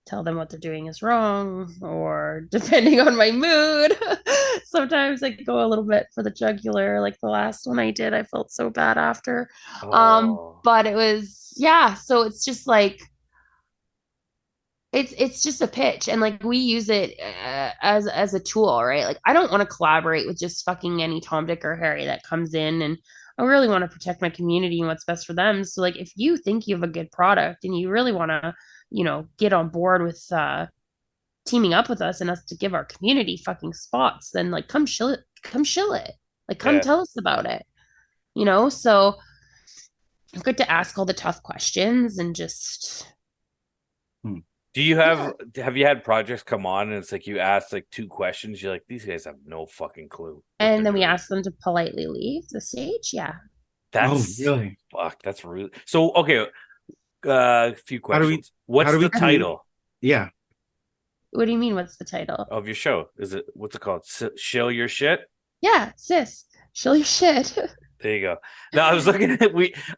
tell them what they're doing is wrong, or depending on my mood, sometimes I go a little bit for the jugular. Like the last one I did, I felt so bad after. Oh, But it was, yeah, so it's just like it's just a pitch, and like we use it as a tool, right? Like I don't want to collaborate with just fucking any Tom, Dick, or Harry that comes in, and I really want to protect my community and what's best for them. So like if you think you have a good product and you really want to, get on board with teaming up with us and us to give our community fucking spots, then like come shill it, like come yeah. tell us about it, so good to ask all the tough questions and just Hmm. Do you yeah. have you had projects come on and it's like you ask like two questions, you're like, these guys have no fucking clue what And they're then we doing. ask them to politely leave the stage. Yeah. Oh, That's really? fuck, that's rude. So okay, a few How do we questions. how What's do the we communicate? title Yeah. What do you mean? What's the title? of your show? Is it what's it called? Shill your shit? Yeah, sis, shill your shit. There you go. Now I was looking at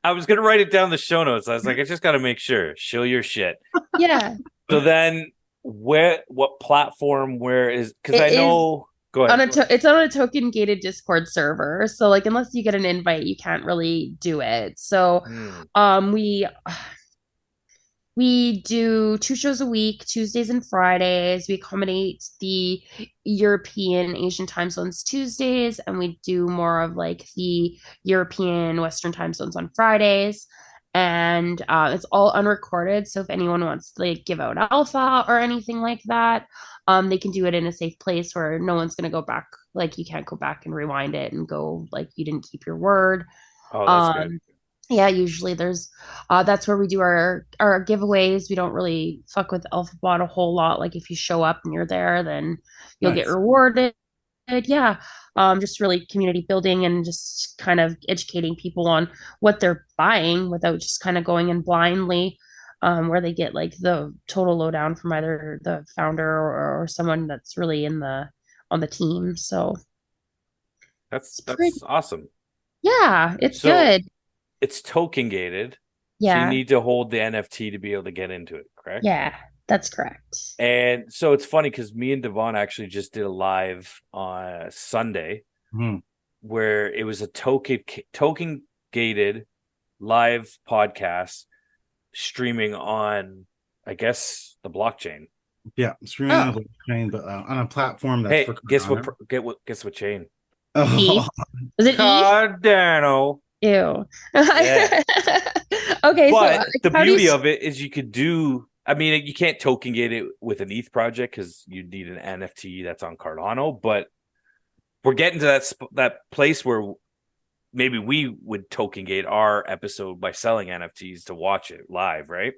I was gonna write it down in the show notes. I was like, I just gotta make sure. Shill your shit. Yeah, So then what platform where is because it I is know go ahead. it's on a token gated Discord server. So like unless you get an invite, you can't really do it. So Hmm. we do two shows a week, Tuesdays and Fridays. We accommodate the European Asian time zones Tuesdays, and we do more of like the European Western time zones on Fridays. And it's all unrecorded. So if anyone wants to like give out alpha or anything like that, they can do it in a safe place where no one's going to go back. Like you can't go back and rewind it and go like you didn't keep your word. Oh, that's good. Um, yeah, usually there's that's where we do our giveaways. We don't really fuck with Alphabot a whole lot. Like if you show up and you're there, then you'll get Nice. rewarded. Yeah. Just really community building and just kind of educating people on what they're buying without just kind of going in blindly, where they get like the total lowdown from either the founder or someone that's really in the on the team. So That's it's pretty, that's awesome. yeah, it's So good. it's token gated, so you Yeah. need to hold the NFT to be able to get into it, correct? Yeah, that's correct. And so it's funny because me and Devon actually just did a live on Sunday Hmm. where it was a token gated live podcast streaming on, I guess, the blockchain. Yeah. Streaming on Oh, a blockchain, but on a platform that's Hey, for Cardano. guess what chain? Oh, ETH. Was it ETH? Cardano. Ew. Yeah. Okay, so But the how do you? beauty of it is you could do, I mean, you can't token gate it with an ETH project because you need an NFT that's on Cardano, but we're getting to that place where maybe we would token gate our episode by selling NFTs to watch it live, right?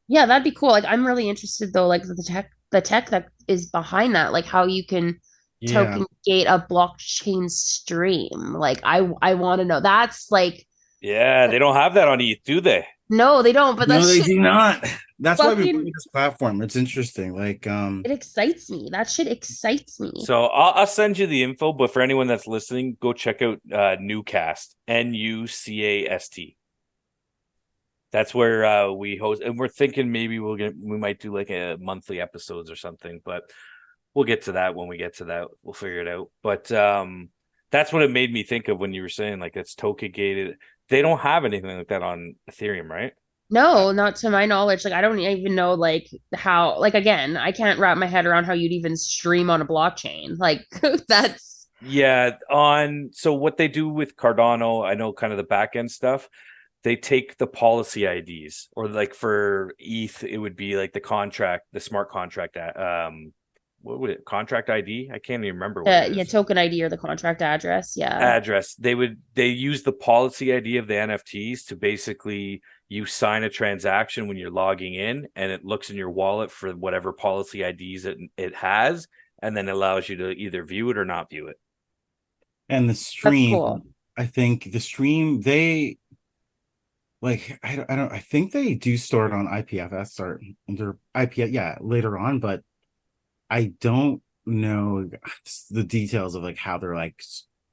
Yeah, that'd be cool. Like, I'm really interested though, like the tech that is behind that, like how you can yeah. token gate a blockchain stream. Like, I want to know. That's like, Yeah, they don't have that on ETH, do they? no, they don't. But that No, they shit do not. That's why we fucking wanted this platform. It's interesting. Like, it excites me. That shit excites me. So I'll send you the info, but for anyone that's listening, go check out Newcast, Nucast. That's where we host, and we're thinking maybe we might do like a monthly episodes or something, but we'll get to that when we get to that. We'll figure it out. But That's what it made me think of when you were saying like it's token gated. They don't have anything like that on Ethereum, right? No, not to my knowledge. Like I don't even know like how like again, I can't wrap my head around how you'd even stream on a blockchain. Like that's Yeah, on so what they do with Cardano, I know kind of the back end stuff. They take the policy IDs, or like for ETH, it would be like the contract, the smart contract, what would it contract ID? I can't even remember what it yeah, is. token ID or the contract address. Yeah. Address. They use the policy ID of the NFTs to basically you sign a transaction when you're logging in, and it looks in your wallet for whatever policy IDs it has, and then allows you to either view it or not view it. And the That's stream, cool. I think the stream, they like, I think they do store it on IPFS or under IP, yeah, later on, but I don't know the details of like how they're like,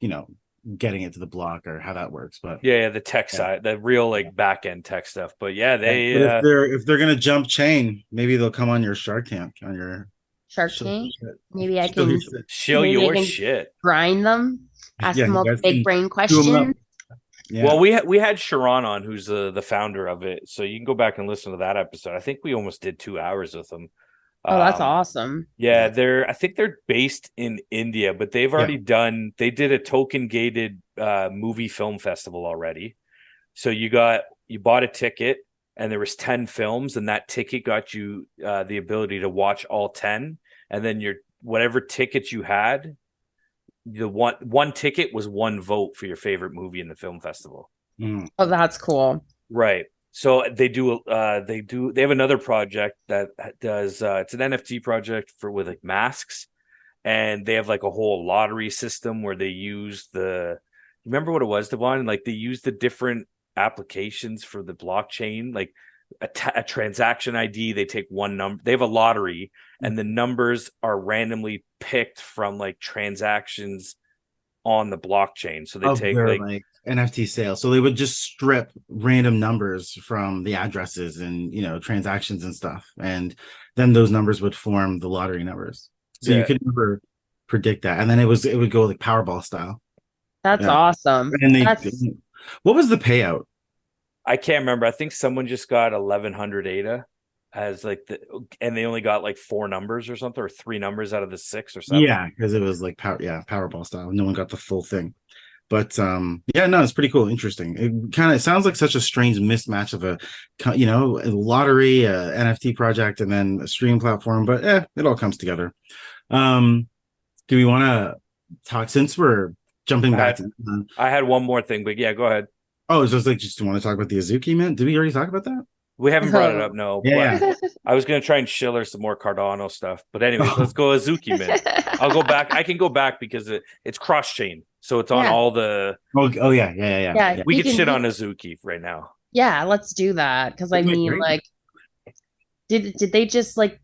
you know, getting it to the block or how that works. But Yeah, the tech yeah, side, the real like back end tech stuff. But yeah, yeah. they But if they're gonna jump chain, maybe they'll come on your Shark Tank on your Shark show your Tank. shit. Maybe I Show your can shit. show maybe I your can shit. grind them, ask Yeah, them you all the guys big can brain chew them up. questions. Yeah. Well, we had Sharon on, who's the founder of it, so you can go back and listen to that episode. I think we almost did 2 hours with him. Oh, that's Um, awesome. yeah, I think they're based in India, but they've Yeah. already they did a token gated movie film festival already. So you bought a ticket, and there was 10 films, and that ticket got you the ability to watch all 10, and then your whatever tickets you had, the one ticket was one vote for your favorite movie in the film festival. Mm. Oh, that's cool. Right. So they have another project that does it's an NFT project for with like masks, and they have like a whole lottery system where they use remember what it was, Devon? Like they use the different applications for the blockchain, like a transaction ID. They take one number. They have a lottery, and the numbers are randomly picked from like transactions on the blockchain. So they Of take their like like NFT sales. So they would just strip random numbers from the addresses and transactions and stuff. And then those numbers would form the lottery numbers. So you yeah. could never predict that. And then it would go like Powerball style. That's Yeah. awesome. And That's what was the payout? I can't remember. I think someone just got 1100 ADA as like and they only got like four numbers or something, or three numbers out of the six or seven. Yeah, because it was like Powerball style. No one got the full thing. But yeah, no, it's pretty cool, interesting. It kind of sounds like such a strange mismatch of a lottery, a NFT project, and then a stream platform. But it all comes together. Do we want to talk since we're jumping back to? I had one more thing, but yeah, go ahead. Oh, it's just want to talk about the Azuki mint. Did we already talk about that? We haven't brought it up, no. Yeah, But I was gonna try and shiller some more Cardano stuff. But anyways, let's go Azuki mint. I'll go back. I can go back because it's cross chain, so it's on all the. Oh yeah. Yeah, We could shit on Azuki right now. Yeah, let's do that. Because I mean, great. like, did they just like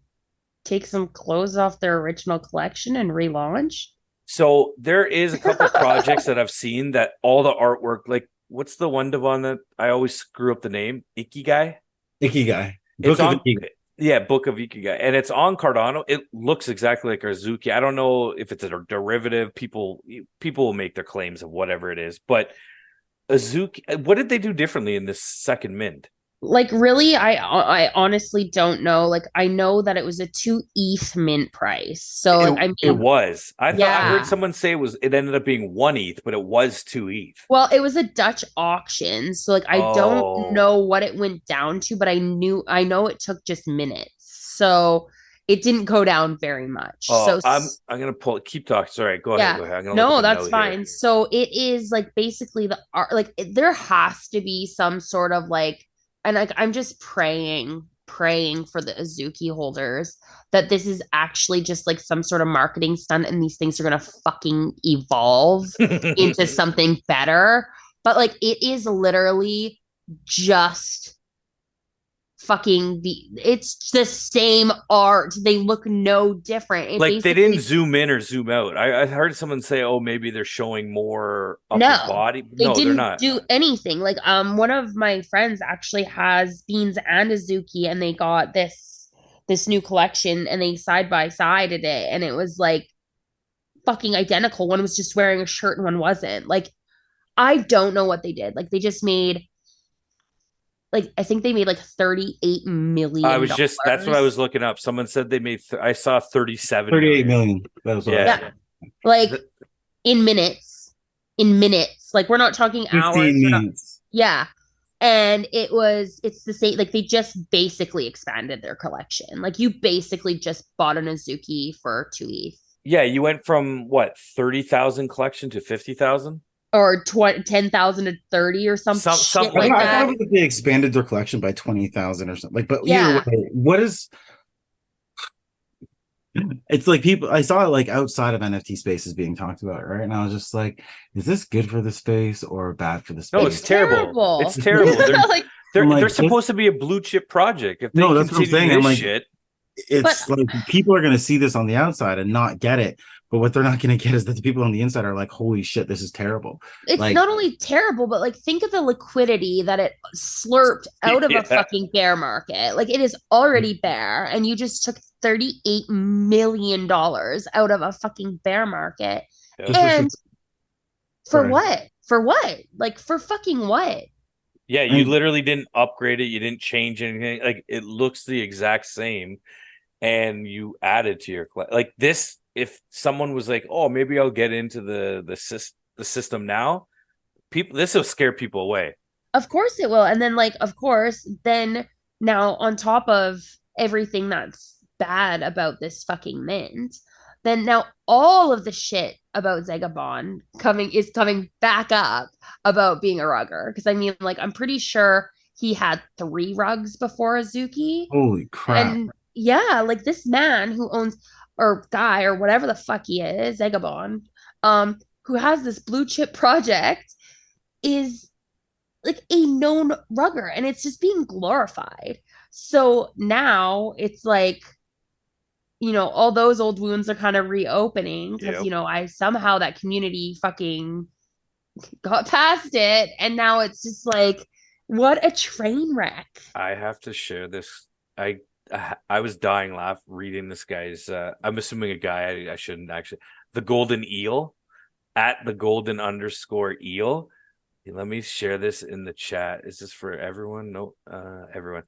take some clothes off their original collection and relaunch? So there is a couple projects that I've seen that all the artwork, like what's the one, Devon, that I always screw up the name? Ikigai? Ikigai. It's on Ikigai. Yeah, Book of Ikigai. And it's on Cardano. It looks exactly like Azuki. I don't know if it's a derivative. People will make their claims of whatever it is. But Azuki, what did they do differently in this second mint? Like, really, I honestly don't know. Like, I know that it was a 2 ETH mint price. So like, I mean, it was. I yeah. heard someone say it ended up being 1 ETH, but it was 2 ETH. Well, it was a Dutch auction. So like I don't know what it went down to, but I know it took just minutes. So it didn't go down very much. Oh, so I'm gonna keep talking. Sorry, go ahead. Go ahead. No, that's fine. Here. So it is like basically the art, like there has to be some sort of like, and like I'm just praying for the Azuki holders that this is actually just like some sort of marketing stunt and these things are gonna fucking evolve into something better. But like it is literally just fucking it's the same art. They look no different. Like they didn't zoom in or zoom out. I heard someone say, "Oh, maybe they're showing more upper body." No, they didn't they're not. do anything. Like one of my friends actually has Beans and Azuki, and they got this new collection, and they side by sided it, and it was like fucking identical. One was just wearing a shirt and one wasn't. Like, I don't know what they did. Like, they just made, like, I think they made like $38 million. That's what I was looking up. Someone said they made, I saw 37 38 million. million. That was what Yeah. I said. Like, in minutes. In minutes. Like, we're not talking 15 hours. minutes. Yeah. And it's the same, like, they just basically expanded their collection. Like, you basically just bought an Azuki for 2 ETH. Yeah, you went from what, 30,000 collection to 50,000? Or 10,000 to 30 or something like I that. thought they expanded their collection by 20,000 or something. Like, but yeah. Either way, what is? It's like people. I saw it like outside of NFT spaces being talked about, right? And I was just like, is this good for the space or bad for the space? No, it's terrible. It's terrible. They're supposed to be a blue chip project. If they that's what I'm saying. I'm like, shit, it's like people are going to see this on the outside and not get it. But what they're not going to get is that the people on the inside are like, holy shit, this is terrible. It's like, not only terrible, but like, think of the liquidity that it slurped out of a fucking bear market. Like, it is already bear, and you just took $38 million out of a fucking bear market. Yeah. And for what? For what? Like, for fucking what? Yeah, you literally didn't upgrade it. You didn't change anything. Like, it looks the exact same, and you added to your like this. If someone was like, "Oh, maybe I'll get into the system now," this will scare people away. Of course it will, and then like, of course, then now on top of everything that's bad about this fucking mint, then now all of the shit about Zegabon is coming back up about being a rugger. Because I mean, like, I'm pretty sure he had 3 rugs before Azuki. Holy crap! And yeah, like, this man who owns, or guy, or whatever the fuck he is, Zegabon, who has this blue chip project, is like a known rugger, and it's just being glorified. So now it's like, all those old wounds are kind of reopening because, I somehow that community fucking got past it, and now it's just like, what a train wreck. I have to share this. I was dying laugh reading this guy's I'm assuming a guy, I shouldn't actually, the golden eel at the golden _ eel. Let me share this in the chat. Is this for everyone? No, everyone.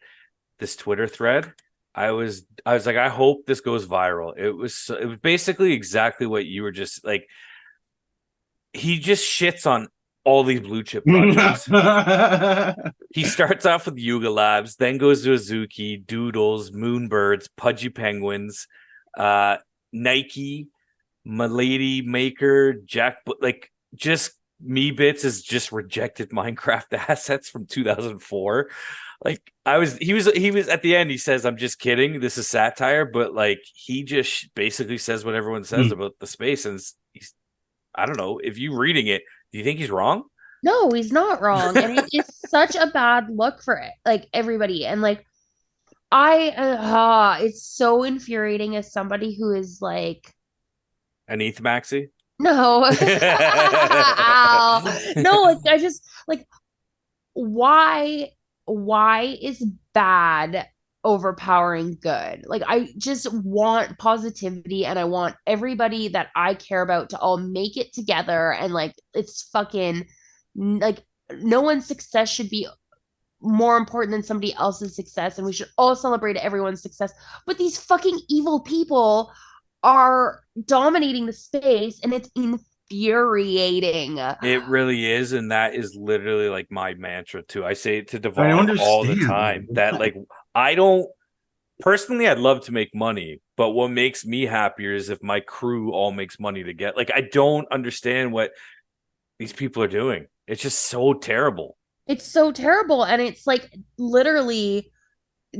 This Twitter thread. I was like, I hope this goes viral. It was basically exactly what you were just like. He just shits on all these blue chip projects. He starts off with Yuga Labs, then goes to Azuki, Doodles, Moonbirds, Pudgy Penguins, Nike, Milady Maker, Jack, like, just Meebits is just rejected Minecraft assets from 2004. Like, he was at the end, he says, "I'm just kidding. This is satire," but like, he just basically says what everyone says about the space, and he's, I don't know, if you reading it, do you think he's wrong? No, he's not wrong. And it is such a bad look for it, like, everybody. And like, it's so infuriating as somebody who is like an ETH maxi. No. No, like, I just like, why is bad overpowering good? Like, I just want positivity, and I want everybody that I care about to all make it together, and like, it's fucking like, no one's success should be more important than somebody else's success, and we should all celebrate everyone's success. But these fucking evil people are dominating the space, and it's infuriating. It really is, and that is literally like my mantra too. I say it to Devon all the time that, like, I don't personally, I'd love to make money, but what makes me happier is if my crew all makes money together. Like, I don't understand what these people are doing. It's just so terrible. It's so terrible, and it's like literally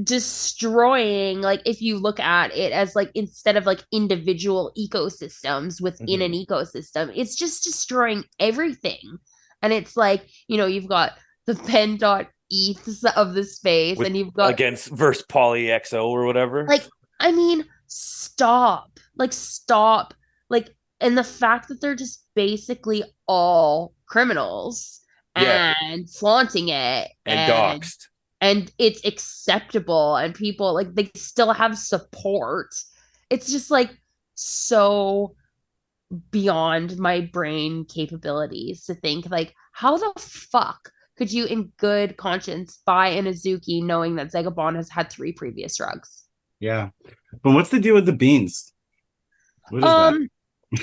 destroying, like, if you look at it as like, instead of like individual ecosystems within an ecosystem, it's just destroying everything. And it's like, you've got the pen.eths of the space, and you've got against versus PolyXO or whatever. Like, I mean, stop. Like, and the fact that they're just basically all criminals and flaunting it and doxed. And it's acceptable, and people, like, they still have support. It's just like so beyond my brain capabilities to think like, how the fuck could you in good conscience buy an Azuki knowing that Zegabon has had 3 previous drugs? Yeah. But what's the deal with the beans? What is that? um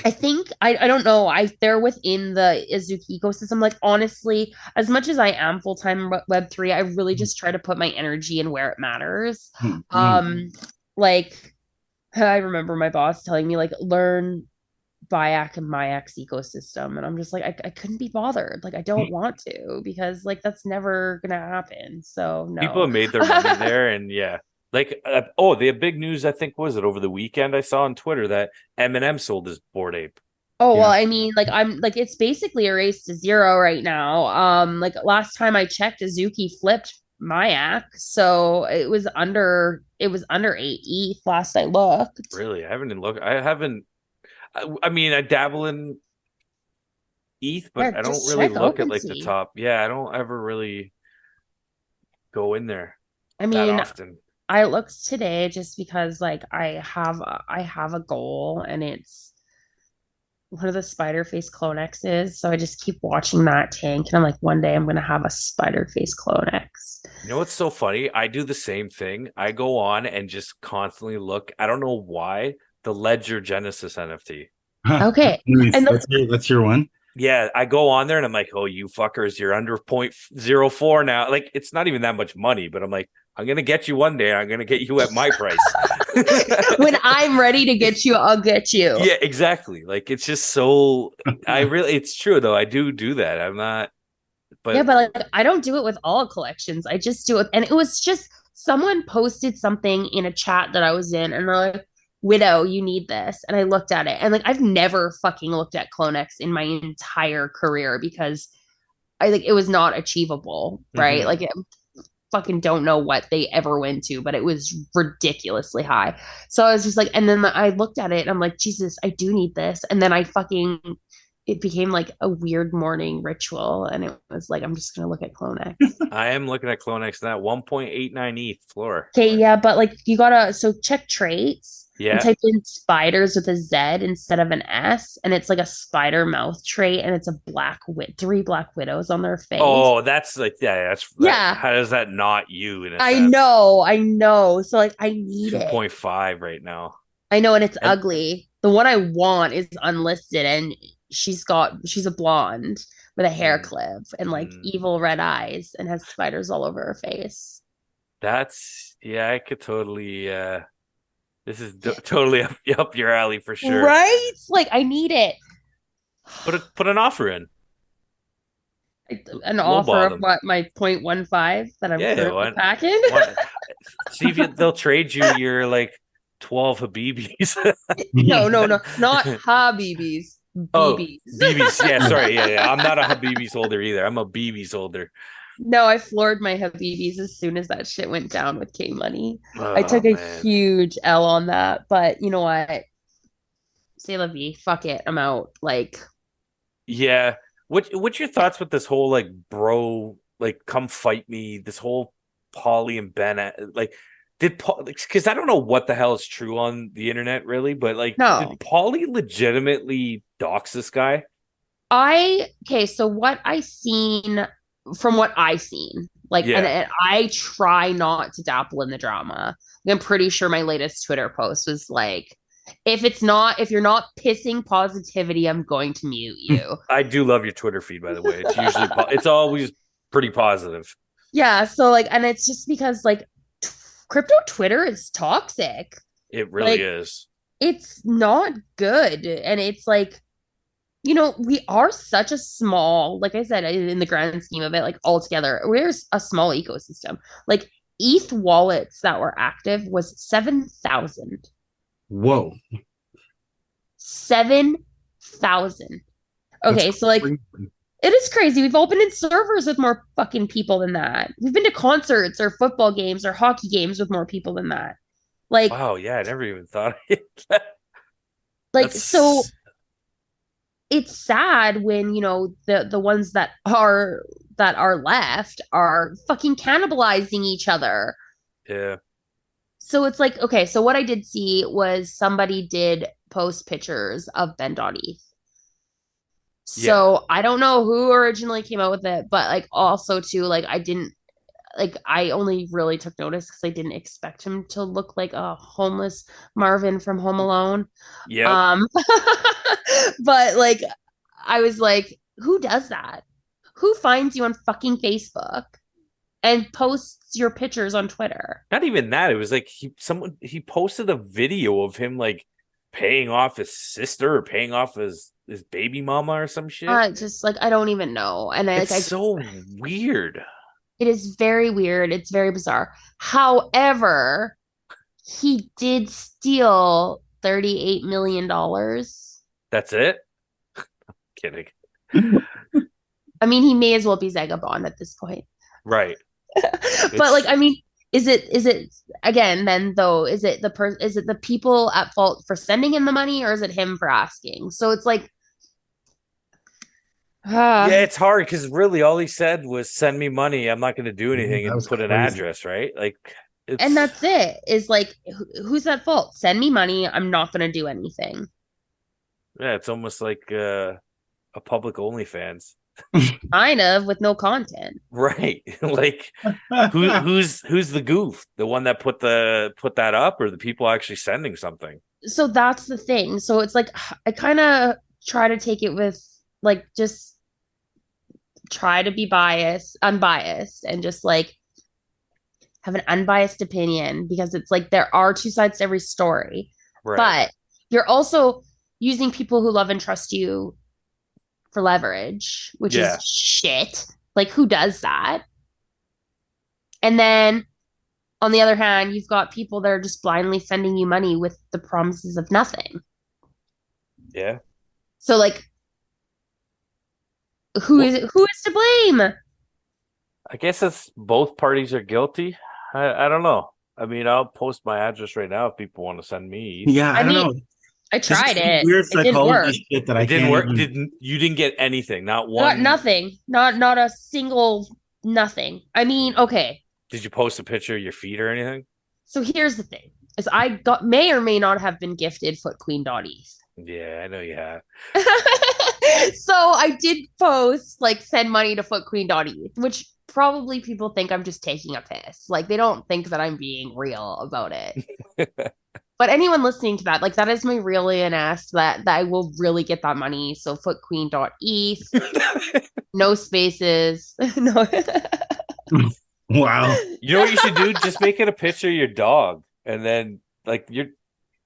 I think I don't know. They're within the Azuki ecosystem. Like honestly, as much as I am full time Web3, I really just try to put my energy in where it matters. Mm-hmm. Like I remember my boss telling me like learn Biac and Mayak's ecosystem, and I'm just like I couldn't be bothered. Like I don't want to because like that's never gonna happen. So People no. have made their money there, and yeah, like the big news I think was it over the weekend I saw on Twitter that Eminem sold his Bored Ape. Oh well, Yeah. I mean, like I'm like it's basically a race to zero right now. Like last time I checked, Azuki flipped Mayak, so it was under 8 ETH last I looked. Really, I haven't even looked. I haven't. I mean, I dabble in ETH, Yeah, but I don't just really check look at like the OpenSea. top. Yeah, I don't ever really go in there I that mean, often. I looked today just because like I have a goal and it's one of the spider face clonexes. So I just keep watching that tank and I'm like, one day I'm gonna have a spider face clonex. You know what's so funny? I do the same thing. I go on and just constantly look. I don't know why the Ledger Genesis NFT. Huh. Okay. Nice. And That's your one. Yeah, I go on there and I'm like, oh, you fuckers, you're under 0.04 now. Like, it's not even that much money, but I'm like, I'm gonna get you one day. I'm gonna get you at my price. when I'm ready to get you, I'll get you. Yeah, exactly. Like, it's just so. It's true though. I do that. I'm not, Yeah, but but like I don't do it with all collections. I just do it. And it was just someone posted something in a chat that I was in, and they're like, Widow, you need this. And I looked at it. And like I've never fucking looked at Clonex in my entire career because I think it was not achievable, right? mhm. Like fucking don't know what they ever went to, but it was ridiculously high. So I was just like, and then I looked at it and I'm like, Jesus, I do need this. And then it became like a weird morning ritual. And it was like, I'm just going to look at Clonex. I am looking at Clonex now, 1.89 ETH floor. Okay, yeah, but like so check traits and Yeah. type in spiders with a Z instead of an S, and it's like a spider mouth trait, and it's a 3 black widows on their face. Oh, that's like that's that. Yeah, How does that not you in a I sense? know, I know. So like I need it. 2.5 right now. I know, and it's And ugly. The one I want is unlisted, and she's a blonde with a hair mm, clip and like mm, evil red eyes and has spiders all over her face. that's yeah, I could totally this is totally up your alley for sure. Right? Like I need it. Put an offer in. An offer Lowball of them. what my 0.15 that I'm Yeah, currently what packing. what see if they'll trade you your like 12 Habibis. No, no, no, not Habibis, Oh, BBs. BBs. Yeah, sorry. Yeah. I'm not a Habibis holder either. I'm a BBs holder. No, I floored my Habibis as soon as that shit went down with K Money. I Oh took a man. huge L on that, but you know what? Say la vie, fuck it, I'm out. Like, Yeah. What's your thoughts with this whole like bro like come fight me this whole Polly and Ben like did Paul because I don't know what the hell is true on the internet really, but like no. did Polly legitimately dox this guy? Okay, so what I seen, like, and, Yeah. and I try not to dabble in the drama. I'm pretty sure my latest Twitter post was like, if you're not pissing positivity, I'm going to mute you. I do love your Twitter feed by the way. It's usually it's always pretty positive. Yeah, so like, and it's just because like crypto Twitter is toxic. It really Like, is. it's not good. And it's like, we are such a small, like I said, in the grand scheme of it, like altogether, we're a small ecosystem. Like ETH wallets that were active was 7,000. Whoa. 7,000. That's Okay, so like crazy. it is crazy. We've all been in servers with more fucking people than that. We've been to concerts or football games or hockey games with more people than that. Like, Wow, yeah, I never even thought of it. so That's it's sad when the ones that are left are fucking cannibalizing each other. yeah. So it's like, okay, so what I did see was somebody did post pictures of Ben.eth. Yeah. So I don't know who originally came out with it, but like also too, like I didn't like I only really took notice because I didn't expect him to look like a homeless Marvin from Home Alone. Yep. Um but like I was like, who does that? Who finds you on fucking Facebook and posts your pictures on Twitter? Not even that. It was like he posted a video of him like paying off his sister or paying off his baby mama or some shit. Just like I don't even know. And I like It's I so weird. it is very weird. It's very bizarre. However, he did steal $38 million. That's it? Kidding. I mean, he may as well be Zagabond at this point. Right. But like, I mean, is it again then though, is it the people at fault for sending him the money or is it him for asking? So it's like Yeah, it's hard because really all he said was send me money. I'm not going to do anything That and was put an crazy. address, right? Like and it's that's it. Is like who's at fault? Send me money. I'm not gonna do anything. yeah, it's almost like a public OnlyFans. Kind of with no content. Right. Like who's the goof? The one that put that up or the people actually sending something? So that's the thing. So it's like I kind of try to take it with like just try to be unbiased, and just like have an unbiased opinion because it's like there are two sides to every story. Right. But you're also using people who love and trust you for leverage, which is Yeah. shit. Like who does that? And then on the other hand, you've got people that are just blindly sending you money with the promises of nothing. Yeah. So like who is to blame? I guess it's both parties are guilty. I don't know. I mean, I'll post my address right now if people want to send me. Yeah, I I don't mean, know. I This is tried some it. weird It didn't work. psychology shit that I It didn't can't work. even. You didn't get anything? Not Got one. nothing. Not a single nothing. I mean, okay. Did you post a picture of your feet or anything? So here's the thing: is I got may or may not have been gifted Foot Queen.eth. Yeah, I know you have. So I did post like send money to Foot Queen.eth, which probably people think I'm just taking a piss. Like they don't think that I'm being real about it. But anyone listening to that, like that is my real ENS that I will really get that money. So footqueen.eth, no spaces. No. Wow. You know what you should do? Just make it a picture of your dog, and then like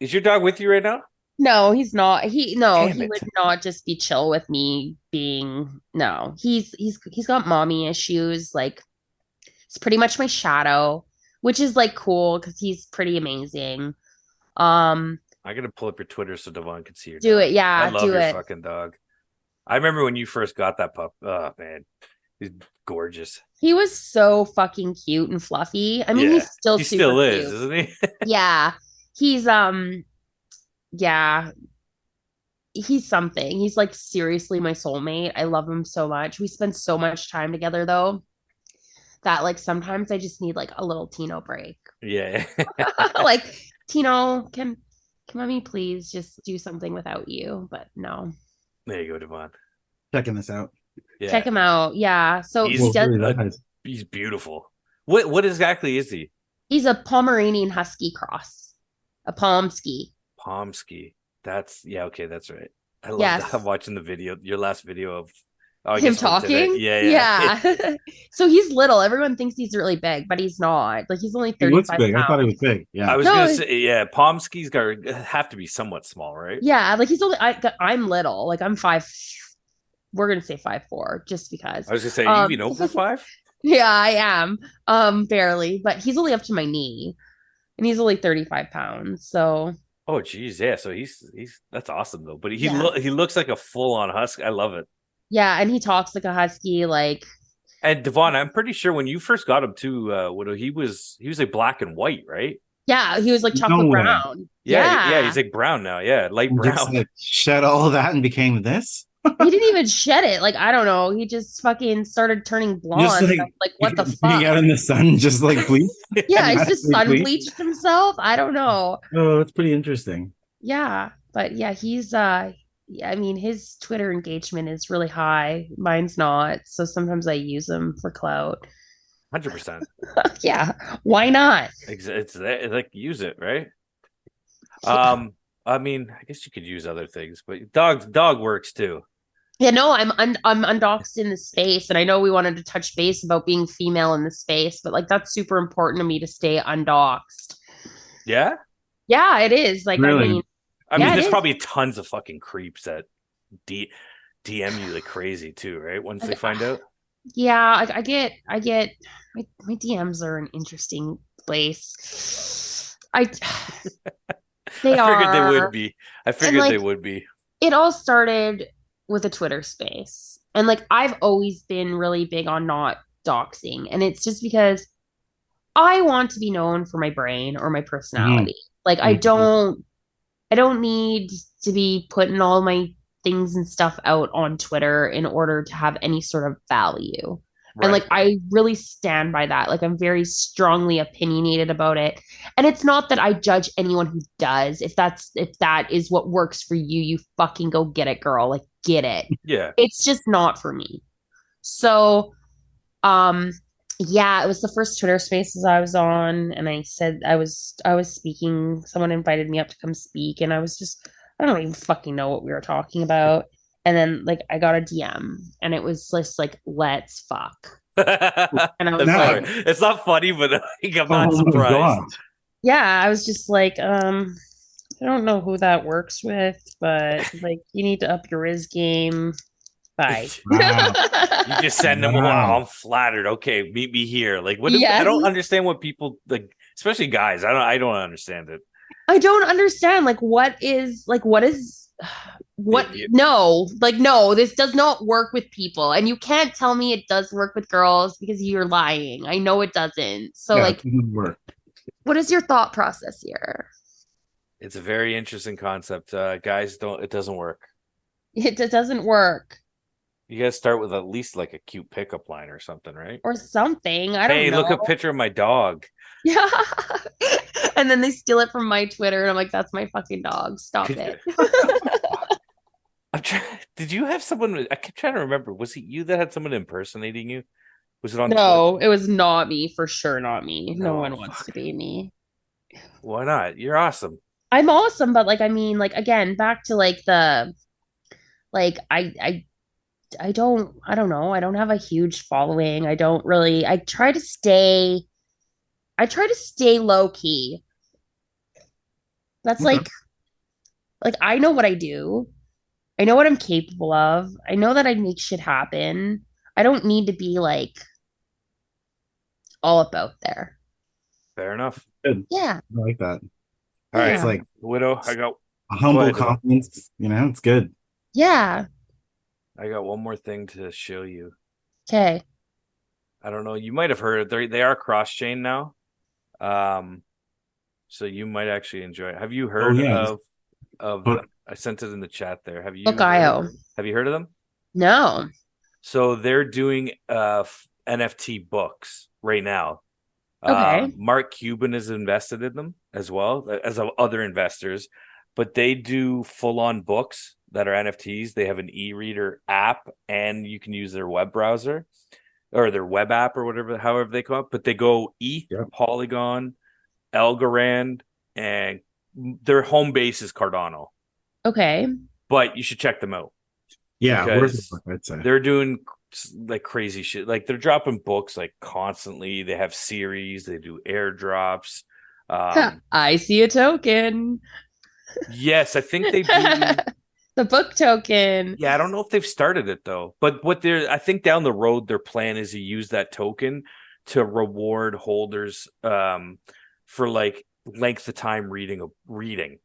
is your dog with you right now? No, he's not. He Damn it. would not just be chill with me being no. He's got mommy issues. Like it's pretty much my shadow, which is like cool because he's pretty amazing. I gotta pull up your Twitter so Devon can see your Do dog. it, yeah, I love do your it. fucking dog. I remember when you first got that pup. Oh man, he's gorgeous. He was so fucking cute and fluffy. I mean, Yeah, he's still he super still is, cute. isn't he? Yeah. He's yeah, he's something. He's like seriously my soulmate. I love him so much. We spend so much time together though that like sometimes I just need like a little Tino break. Yeah. Like Tino, can mommy please just do something without you? But no. There you go, Devon. Checking this out. Yeah, Check him out. Yeah. So He's- he does Really nice. he's beautiful. What exactly is he? he's a Pomeranian Husky cross. A Pomsky. Pomsky. That's yeah. Okay, that's right. I love Yes. that. I'm watching the video. Your last video of I Him guess from today. talking. Yeah. Yeah. So he's little. Everyone thinks he's really big, but he's not. Like he's only He looks 35 big. I thought he pounds. was big. I Yeah. was No, gonna say yeah. Pomsky's got have to be somewhat small, right? Yeah, like he's only I'm little. Like I'm 5. We're gonna say 5'4", just because. I was gonna say you even over 5. Yeah, I am. Barely, but he's only up to my knee, and he's only 35 pounds. So Oh geez, yeah. So he's that's awesome though. But Yeah. he looks like a full on husky. I love it. yeah, and he talks like a husky. Like And Devon, I'm pretty sure when you first got him too, he was like black and white, right? yeah, he was like No chocolate way. brown. Yeah, he's like brown now. Yeah, light And just brown. like shed all of that and became this. He didn't even shed it. Like, I don't know. He just fucking started turning Just blonde. Like, what the being fuck? out in the sun, just like bleach. Yeah, he's just Naturally sun bleach. bleached himself. I don't know. Oh, that's pretty interesting. Yeah, but yeah, he's yeah, I mean his Twitter engagement is really high. Mine's not. So sometimes I use him for clout. 100%. Yeah, why not? It's like use it, right? Yeah. I mean, I guess you could use other things, but dog works too. Yeah, no, I'm undoxed in the space, and I know we wanted to touch base about being female in the space, but like that's super important to me to stay undoxed. Yeah? Yeah, it is. Like, I mean, Really? I mean, yeah, it there's is. probably tons of fucking creeps that D DM you like crazy too, right? Once they find out. Yeah, I get my DMs are an interesting place. I They figured they would are, be. I and figured they like would be. it all started with a Twitter space. And like I've always been really big on not doxing. And it's just because I want to be known for my brain or my Mhm. personality. Like Mhm. I don't need to be putting all my things and stuff out on Twitter in order to have any sort of value. And Right. like I really stand by that. Like I'm very strongly opinionated about it. And it's not that I judge anyone who does. If that is what works for you, you fucking go get it, girl. Like get it. Yeah. It's just not for me. So um yeah, it was the first Twitter Spaces I was on, and I said I was speaking. Someone invited me up to come speak, and I don't even fucking know what we were talking about. And then like I got a DM, and it was just like let's fuck, and I was Now, like, It's not funny, but like, I'm not oh my surprised. god. yeah, I was just like I don't know who that works with, but like you need to up your Riz game. Bye. Wow. You just send them, wow, Wow. I'm flattered. Okay, meet me here. Like, I Yes. don't understand what people like, especially guys. I don't understand it. I don't understand. What You- no, like no, this does not work with people. And you can't tell me it does work with girls because you're lying. I know it doesn't. So Yeah, like it didn't work. what is your thought process here? it's a very interesting concept. Guys, don't. It doesn't work. It doesn't work You guys start with at least like a cute pickup line or something, right? or something. I don't Hey, look know. a picture of my dog. Yeah. And then they steal it from my Twitter and I'm like, that's my fucking dog. Stop Could, it. I'm trying. Did you have someone? I keep trying to remember. Was it you that had someone impersonating you? Was it on Twitter? No, it was not me, for sure not me. No Oh, one wants to fuck. be me. Why not? You're awesome. I'm awesome, but like I mean, like again, back to like the like I don't know. I don't have a huge following. I don't really I try to stay low key. That's Okay. like I know what I do. I know what I'm capable of. I know that I make shit happen. I don't need to be like all about there. Fair enough. Good. Yeah. I like that. All It's right, Yeah. like Widow. a Go humble ahead, Devon. confidence, it's good. Yeah. I got one more thing to show you. Okay. I don't know. You might have heard it. They are cross chain now. Um, so you might actually enjoy it. Have you Oh heard yeah. of? Book. I sent it in the chat there. Book.io. Have you heard of them? No. So they're doing NFT books right now. Okay. Mark Cuban is invested in them as well as other investors, but they do full on books that are NFTs. They have an e-reader app, and you can use their web browser or their web app or whatever, however they come up. But they go ETH, Yep. Polygon, Algorand, and their home base is Cardano. Okay. But you should check them out Yeah, worth a because book, I'd say. they're doing like crazy shit. Like they're dropping books like constantly. They have series. They do airdrops. I see a token. Yes, I think they do. The book token. Yeah, I don't know if they've started it though. But I think down the road, their plan is to use that token to reward holders for like length of time reading.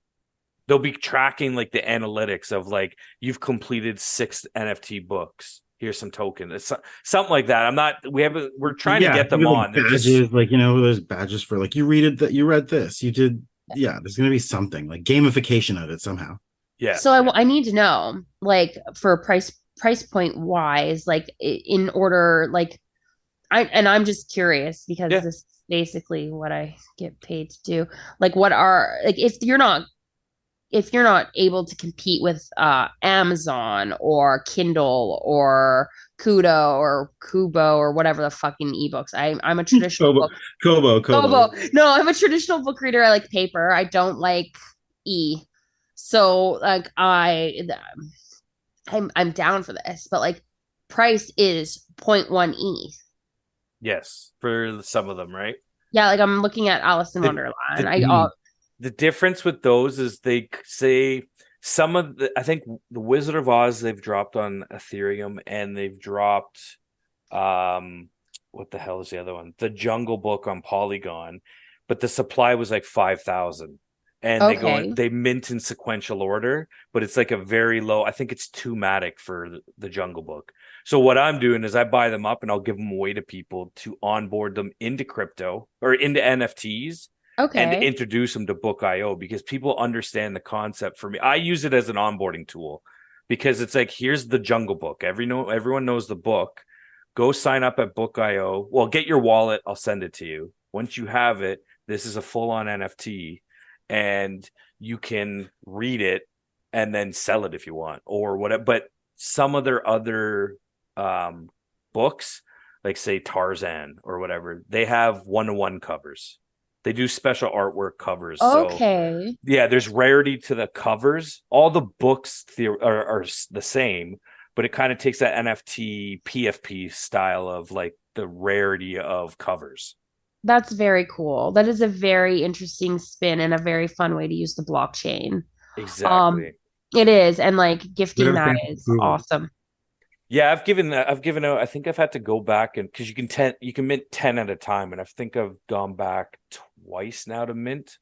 They'll be tracking like the analytics of like you've completed 6 NFT books. Here's some token. It's something like that. We're trying to get them maybe, on. like They're badges, just like there's badges for like you read this, you did. Yeah, there's gonna be something like gamification of it somehow. Yeah. So I need to know, like, for price point wise, like in order, like I'm just curious because Yeah. this is basically what I get paid to do. Like, what are, like, if you're not able to compete with Amazon or Kindle or Kudo or Kubo or whatever the fucking ebooks. I'm a traditional Kobo, book. Kobo. Kobo. No, I'm a traditional book reader. I like paper. I don't like e. So like I'm down for this, but like price is zero point 0.1 e. Yes. For some of them, right? Yeah, like I'm looking at Alice in The Wonderland. the I Mm. the difference with those is they say some of the I think the Wizard of Oz they've dropped on Ethereum and they've dropped what the hell is the other one? The Jungle Book on Polygon, but the supply was like 5,000. And Okay. they mint in sequential order, but it's like a very low. I think it's too matic for the Jungle Book. So what I'm doing is I buy them up and I'll give them away to people to onboard them into crypto or into NFTs and Okay. introduce them to Book.io because people understand the concept. For me, I use it as an onboarding tool because it's like, here's the Jungle Book. Everyone knows the book. Go sign up at Book.io. Well, get your wallet. I'll send it to you. Once you have it, this is a full on NFT and you can read it and then sell it if you want or whatever. But some of their other books, like say Tarzan or whatever, they have 1-to-1 covers. They do special artwork covers. So Okay. yeah, there's rarity to the covers. All the books are the same, but it kind of takes that NFT PFP style of like the rarity of covers. That's very cool. That is a very interesting spin and a very fun way to use the blockchain. Um, Exactly. it is, and like Bit gifting of that stamp of is approval. awesome. Yeah, I've given out. I think I've had to go back and because you can mint 10 at a time, and I think I've gone back twice now to mint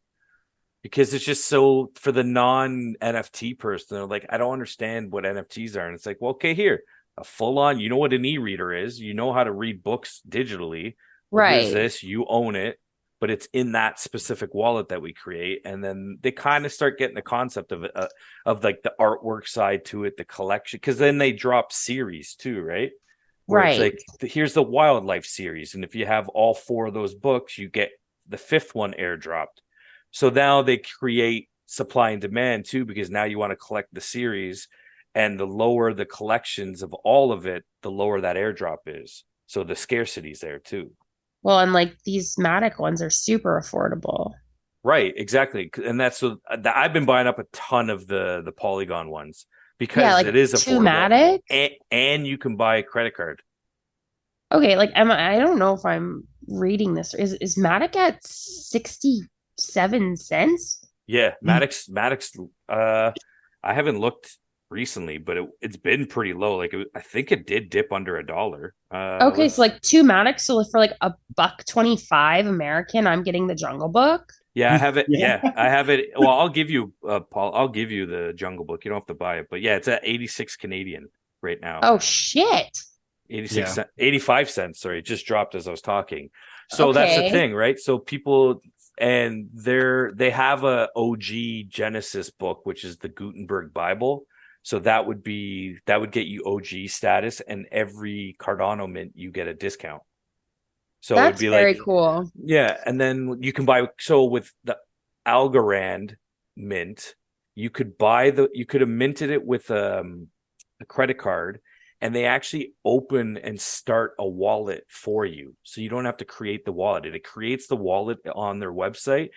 because it's just so for the non NFT person, they're like, I don't understand what NFTs are, and it's like, well, okay, here, a full on, you know what an e-reader is, you know how to read books digitally. Well, here's Right. this, you own it, but it's in that specific wallet that we create, and then they kind of start getting the concept of it, of like the artwork side to it, the collection, because then they drop series too, right? Where it's Right. like, here's the wildlife series, and if you have all four of those books, you get the fifth one airdropped. So now they create supply and demand too, because now you want to collect the series, and the lower the collections of all of it, the lower that airdrop is. So the scarcity is there too. Well, and like these Matic ones are super affordable. Right, exactly. And that's what I've been buying up a ton of the Polygon ones Yeah, because like it is two affordable Matic. and you can buy a credit card. Okay, like I don't know if I'm reading this. Is Matic at 67 cents? Yeah, Mm. Maddox I haven't looked recently, but it's been pretty low. Like I think it did dip under a dollar. Okay, so Let's like two Matics. So for like a buck 25 American, I'm getting the Jungle Book. Yeah, I have it. Yeah. Yeah, I have it. Well, I'll give you Paul, I'll give you the Jungle Book. You don't have to buy it. But yeah, it's at 86 Canadian right now. Oh shit. 86 Yeah. cents, 85 cents. Sorry, it just dropped as I was talking. So that's the Okay. thing, right? So people and they have a OG Genesis book, which is the Gutenberg Bible. So that would get you OG status, and every Cardano mint you get a discount. So it'd That's be very like, cool. yeah, and then you can buy. So with the Algorand mint, you could have minted it with a credit card, and they actually open and start a wallet for you, so you don't have to create the wallet. It creates the wallet on their website,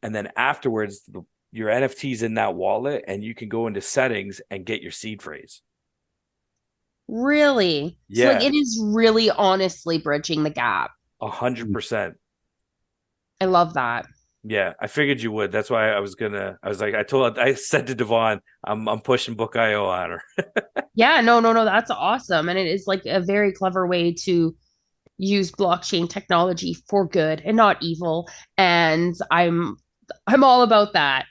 and then afterwards, your NFTs in that wallet, and you can go into settings and get your seed phrase. Really? So like Yeah, it is really honestly bridging the gap. 100%. I love that. Yeah, I figured you would. That's why I was like, I said to Devon, I'm pushing Book.io on her. Yeah, no, no, no, that's awesome. And it is like a very clever way to use blockchain technology for good and not evil. And I'm all about that.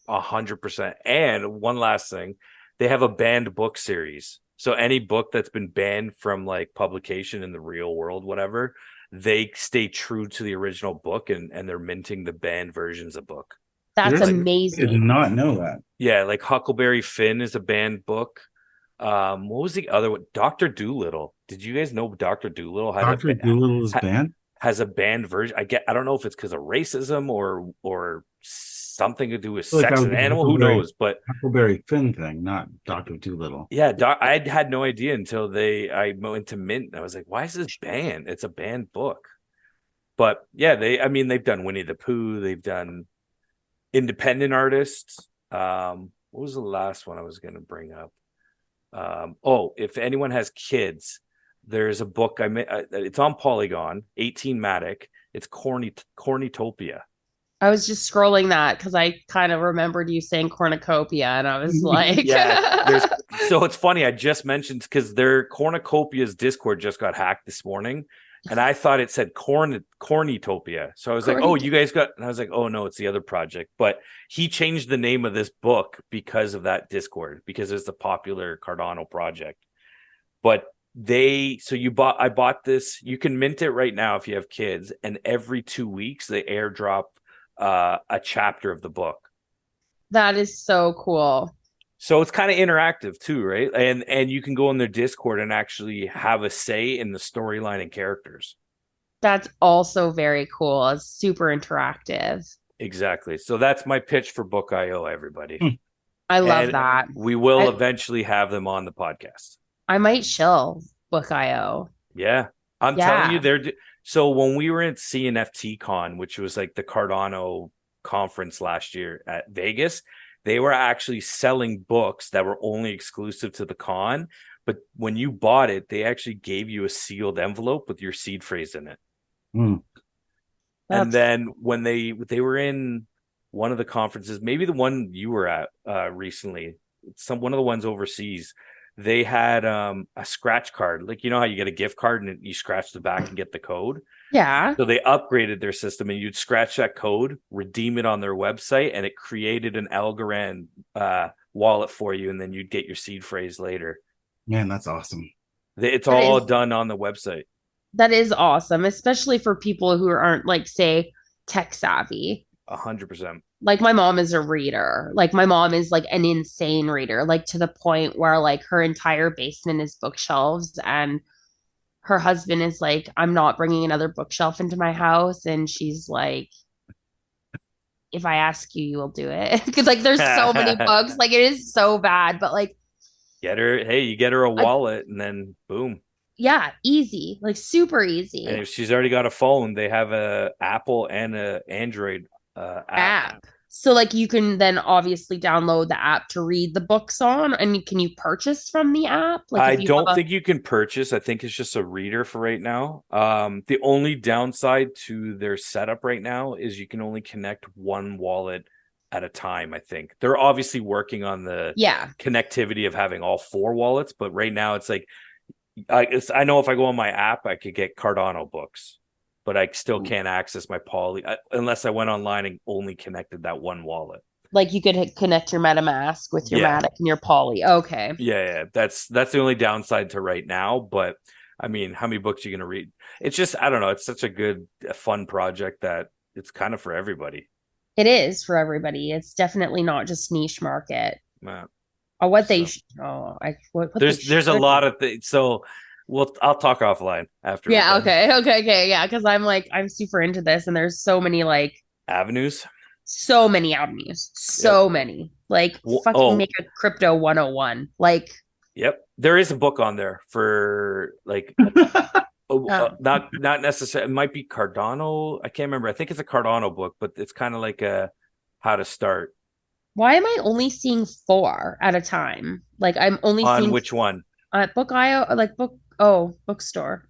100%. And one last thing, they have a banned book series. So any book that's been banned from like publication in the real world, whatever, they stay true to the original book and they're minting the banned versions of book. That's I did amazing. not know that. Yeah, like Huckleberry Finn is a banned book. What was the other one? Doctor Doolittle. Did you guys know Doctor Doolittle Dr. Doolittle is ha, banned? has a banned version? I don't know if it's because of racism or something to do with I feel like that sex would and be animal. Who knows? But Huckleberry Finn thing, not Dr. Doolittle. yeah, I had no idea until I went to Mint. And I was like, why is this banned? It's a banned book. But yeah, I mean, they've done Winnie the Pooh. They've done independent artists. What was the last one I was going to bring up? If anyone has kids, there's a book I made. It's on Polygon, 18matic. It's Cornytopia. I was just scrolling that because I kind of remembered you saying cornucopia, and I was like, Yeah, so it's funny. I just mentioned because their Cornucopia's Discord just got hacked this morning, and I thought it said Cornytopia. So I was like, "Oh, you guys got?" And I was like, "Oh no, it's the other project." But he changed the name of this book because of that Discord, because it's the popular Cardano project. But I bought this. You can mint it right now if you have kids, and every 2 weeks they airdrop a chapter of the book. that is so cool. So it's kind of interactive too, right? And you can go in their Discord and actually have a say in the storyline and characters. That's also very cool. It's super interactive. Exactly. So that's my pitch for Book.io, everybody. I love And that. we will eventually have them on the podcast. I might shill Book.io. Yeah. I'm telling Yeah. you, so when we were at CNFT Con, which was like the Cardano conference last year at Vegas, they were actually selling books that were only exclusive to the con. But when you bought it, they actually gave you a sealed envelope with your seed phrase in it. Mm. And then when they were in one of the conferences, maybe the one you were at recently, one of the ones overseas, they had a scratch card. Like, you know how you get a gift card and you scratch the back and get the code? Yeah. So they upgraded their system, and you'd scratch that code, redeem it on their website, and it created an Algorand wallet for you, and then you'd get your seed phrase later. Man, that's awesome. It's all done on the website. That is awesome, especially for people who aren't, like, say, tech savvy. 100%. Like, my mom is a reader. Like, my mom is like an insane reader, like to the point where like her entire basement is bookshelves, and her husband is like, I'm not bringing another bookshelf into my house. And she's like, if I ask you, you will do it. Because like there's so many books. Like, it is so bad. But like, you get her a wallet, and then boom. Yeah, easy. Like, super easy. And if she's already got a phone, they have a Apple and a Android app. So like you can then obviously download the app to read the books on, and can you purchase from the app? Like, I don't think you can purchase. I think it's just a reader for right now. The only downside to their setup right now is you can only connect one wallet at a time. I think they're obviously working on the connectivity of having all four wallets, but right now it's like I know if I go on my app, I could get Cardano books, but I still can't access my Poly unless I went online and only connected that one wallet. Like, you could connect your MetaMask with your Matic and your Poly. Okay. Yeah. That's the only downside to right now. But I mean, how many books are you going to read? It's just, I don't know. It's such a fun project that it's kind of for everybody. It is for everybody. It's definitely not just niche market. There's a lot of things. So I'll talk offline after. Yeah. Okay. Yeah. Cause I'm super into this, and there's so many avenues. So many avenues. So many. Like, make a crypto 101. Like, yep. There is a book on there for not necessarily. It might be Cardano. I can't remember. I think it's a Cardano book, but it's kind of like a how to start. Why am I only seeing 4 at a time? Like, I'm only on seeing which one? Book.io, bookstore.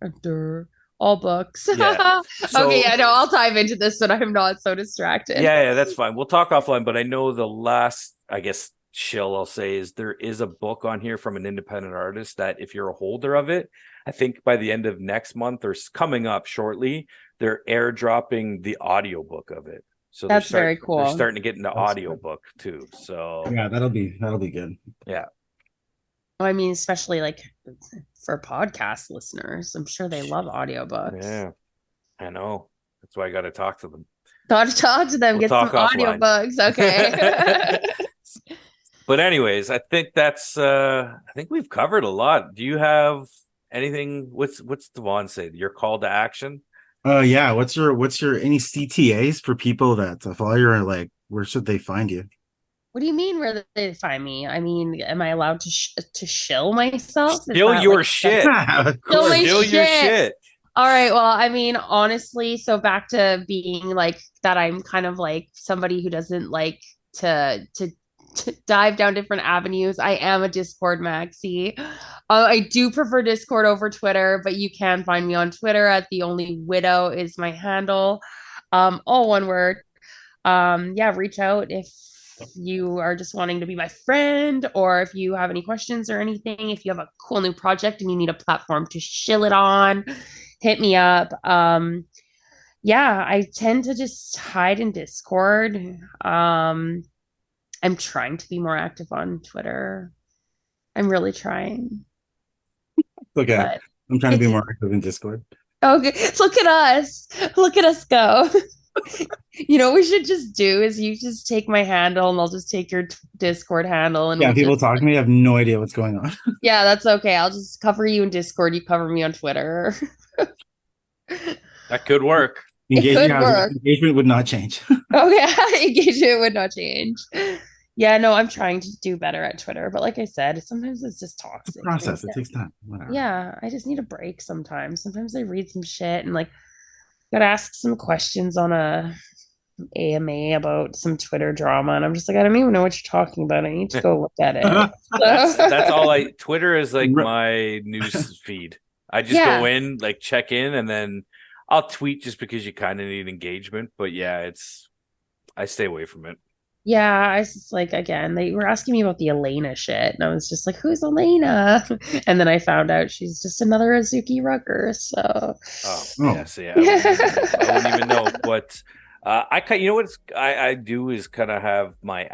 All books. Yeah. Okay, I know. I'll dive into this so I'm not so distracted. Yeah, that's fine. We'll talk offline, but I know the last, I guess, shill I'll say is there is a book on here from an independent artist that if you're a holder of it, I think by the end of next month or coming up shortly, they're airdropping the audiobook of it. So that's very cool. They're starting to get into audiobook too. So yeah, that'll be good. Yeah. I mean, especially like for podcast listeners, I'm sure they love audiobooks. Yeah, I know. That's why I got to talk to them. Talk to them, We'll get some talk offline. audiobooks. Okay. But anyways, I think I think we've covered a lot. Do you have anything? What's Devon say? Your call to action? Yeah. What's your any CTAs for people that follow you, or like where should they find you? What do you mean where they find me? I mean, am I allowed to shill myself? Is Steal that your like shit. Of shill course. my Steal your shit? shit. All right. Well, I mean, honestly, so back to being like that, I'm kind of like somebody who doesn't like to dive down different avenues. I am a Discord maxi. I do prefer Discord over Twitter, but you can find me on Twitter at the only widow is my handle. All one word. Yeah, reach out if you are just wanting to be my friend, or if you have any questions or anything. If you have a cool new project and you need a platform to shill it on, hit me up. Yeah, I tend to just hide in Discord. I'm trying to be more active on Twitter. I'm really trying, Okay. but I'm trying to it be just more active in Discord. okay. Look at us. Look at us go. You know what we should just do is you just take my handle and I'll just take your Discord handle and Yeah, we'll people just talk to me, I have no idea what's going on. yeah, that's okay. I'll just cover you in Discord. You cover me on Twitter. That could work. It could work. Engagement would not change. Okay, engagement would not change. Yeah, no, I'm trying to do better at Twitter, but like I said, sometimes it's just It's a toxic. process. It takes time. Whatever. Yeah, I just need a break sometimes. Sometimes I read some shit and like gotta ask some questions on a AMA about some Twitter drama, and I'm just like, I don't even know what you're talking about. I need to go look at it. That's all Twitter is like my news feed. I just Yeah. go in, like check in, and then I'll tweet just because you kind of need engagement. But yeah, I stay away from it. Yeah, I was just like, again, they were asking me about the Elena shit, and I was just like, who's Elena? And then I found out she's just another Azuki Rucker. So, Yeah, so yeah, I wouldn't even know. But you know what I do is kind of have my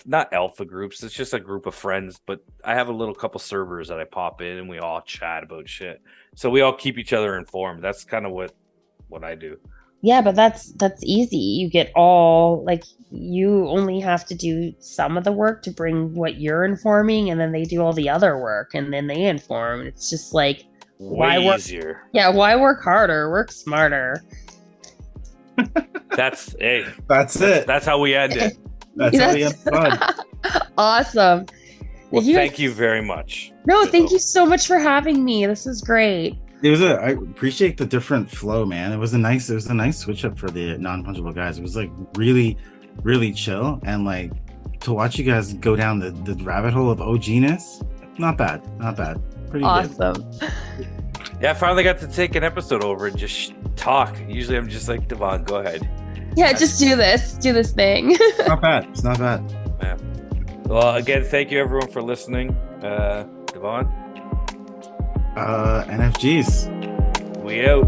not alpha groups. It's just a group of friends, but I have a little couple servers that I pop in, and we all chat about shit. So we all keep each other informed. That's kind of what I do. yeah, but that's easy. You get all like you only have to do some of the work to bring what you're informing, and then they do all the other work, and then they inform. It's just like why Way work? easier. Yeah, why work harder? Work smarter. That's it. That's how we end it. That's how we end fun. Awesome. Well, thank you very much. No, thank you so much for having me. This is great. I appreciate the different flow, man. It was a nice switch up for the non-fungible guys. It was like really, really chill, and like to watch you guys go down the rabbit hole of OG-ness. Not bad. Pretty awesome. Good. Yeah, I finally got to take an episode over and just talk. Usually I'm just like, Devon, go ahead. Yeah, just do this thing. Not bad. It's not bad. Yeah. Well, again, thank you everyone for listening. Devon? NFGs. We out.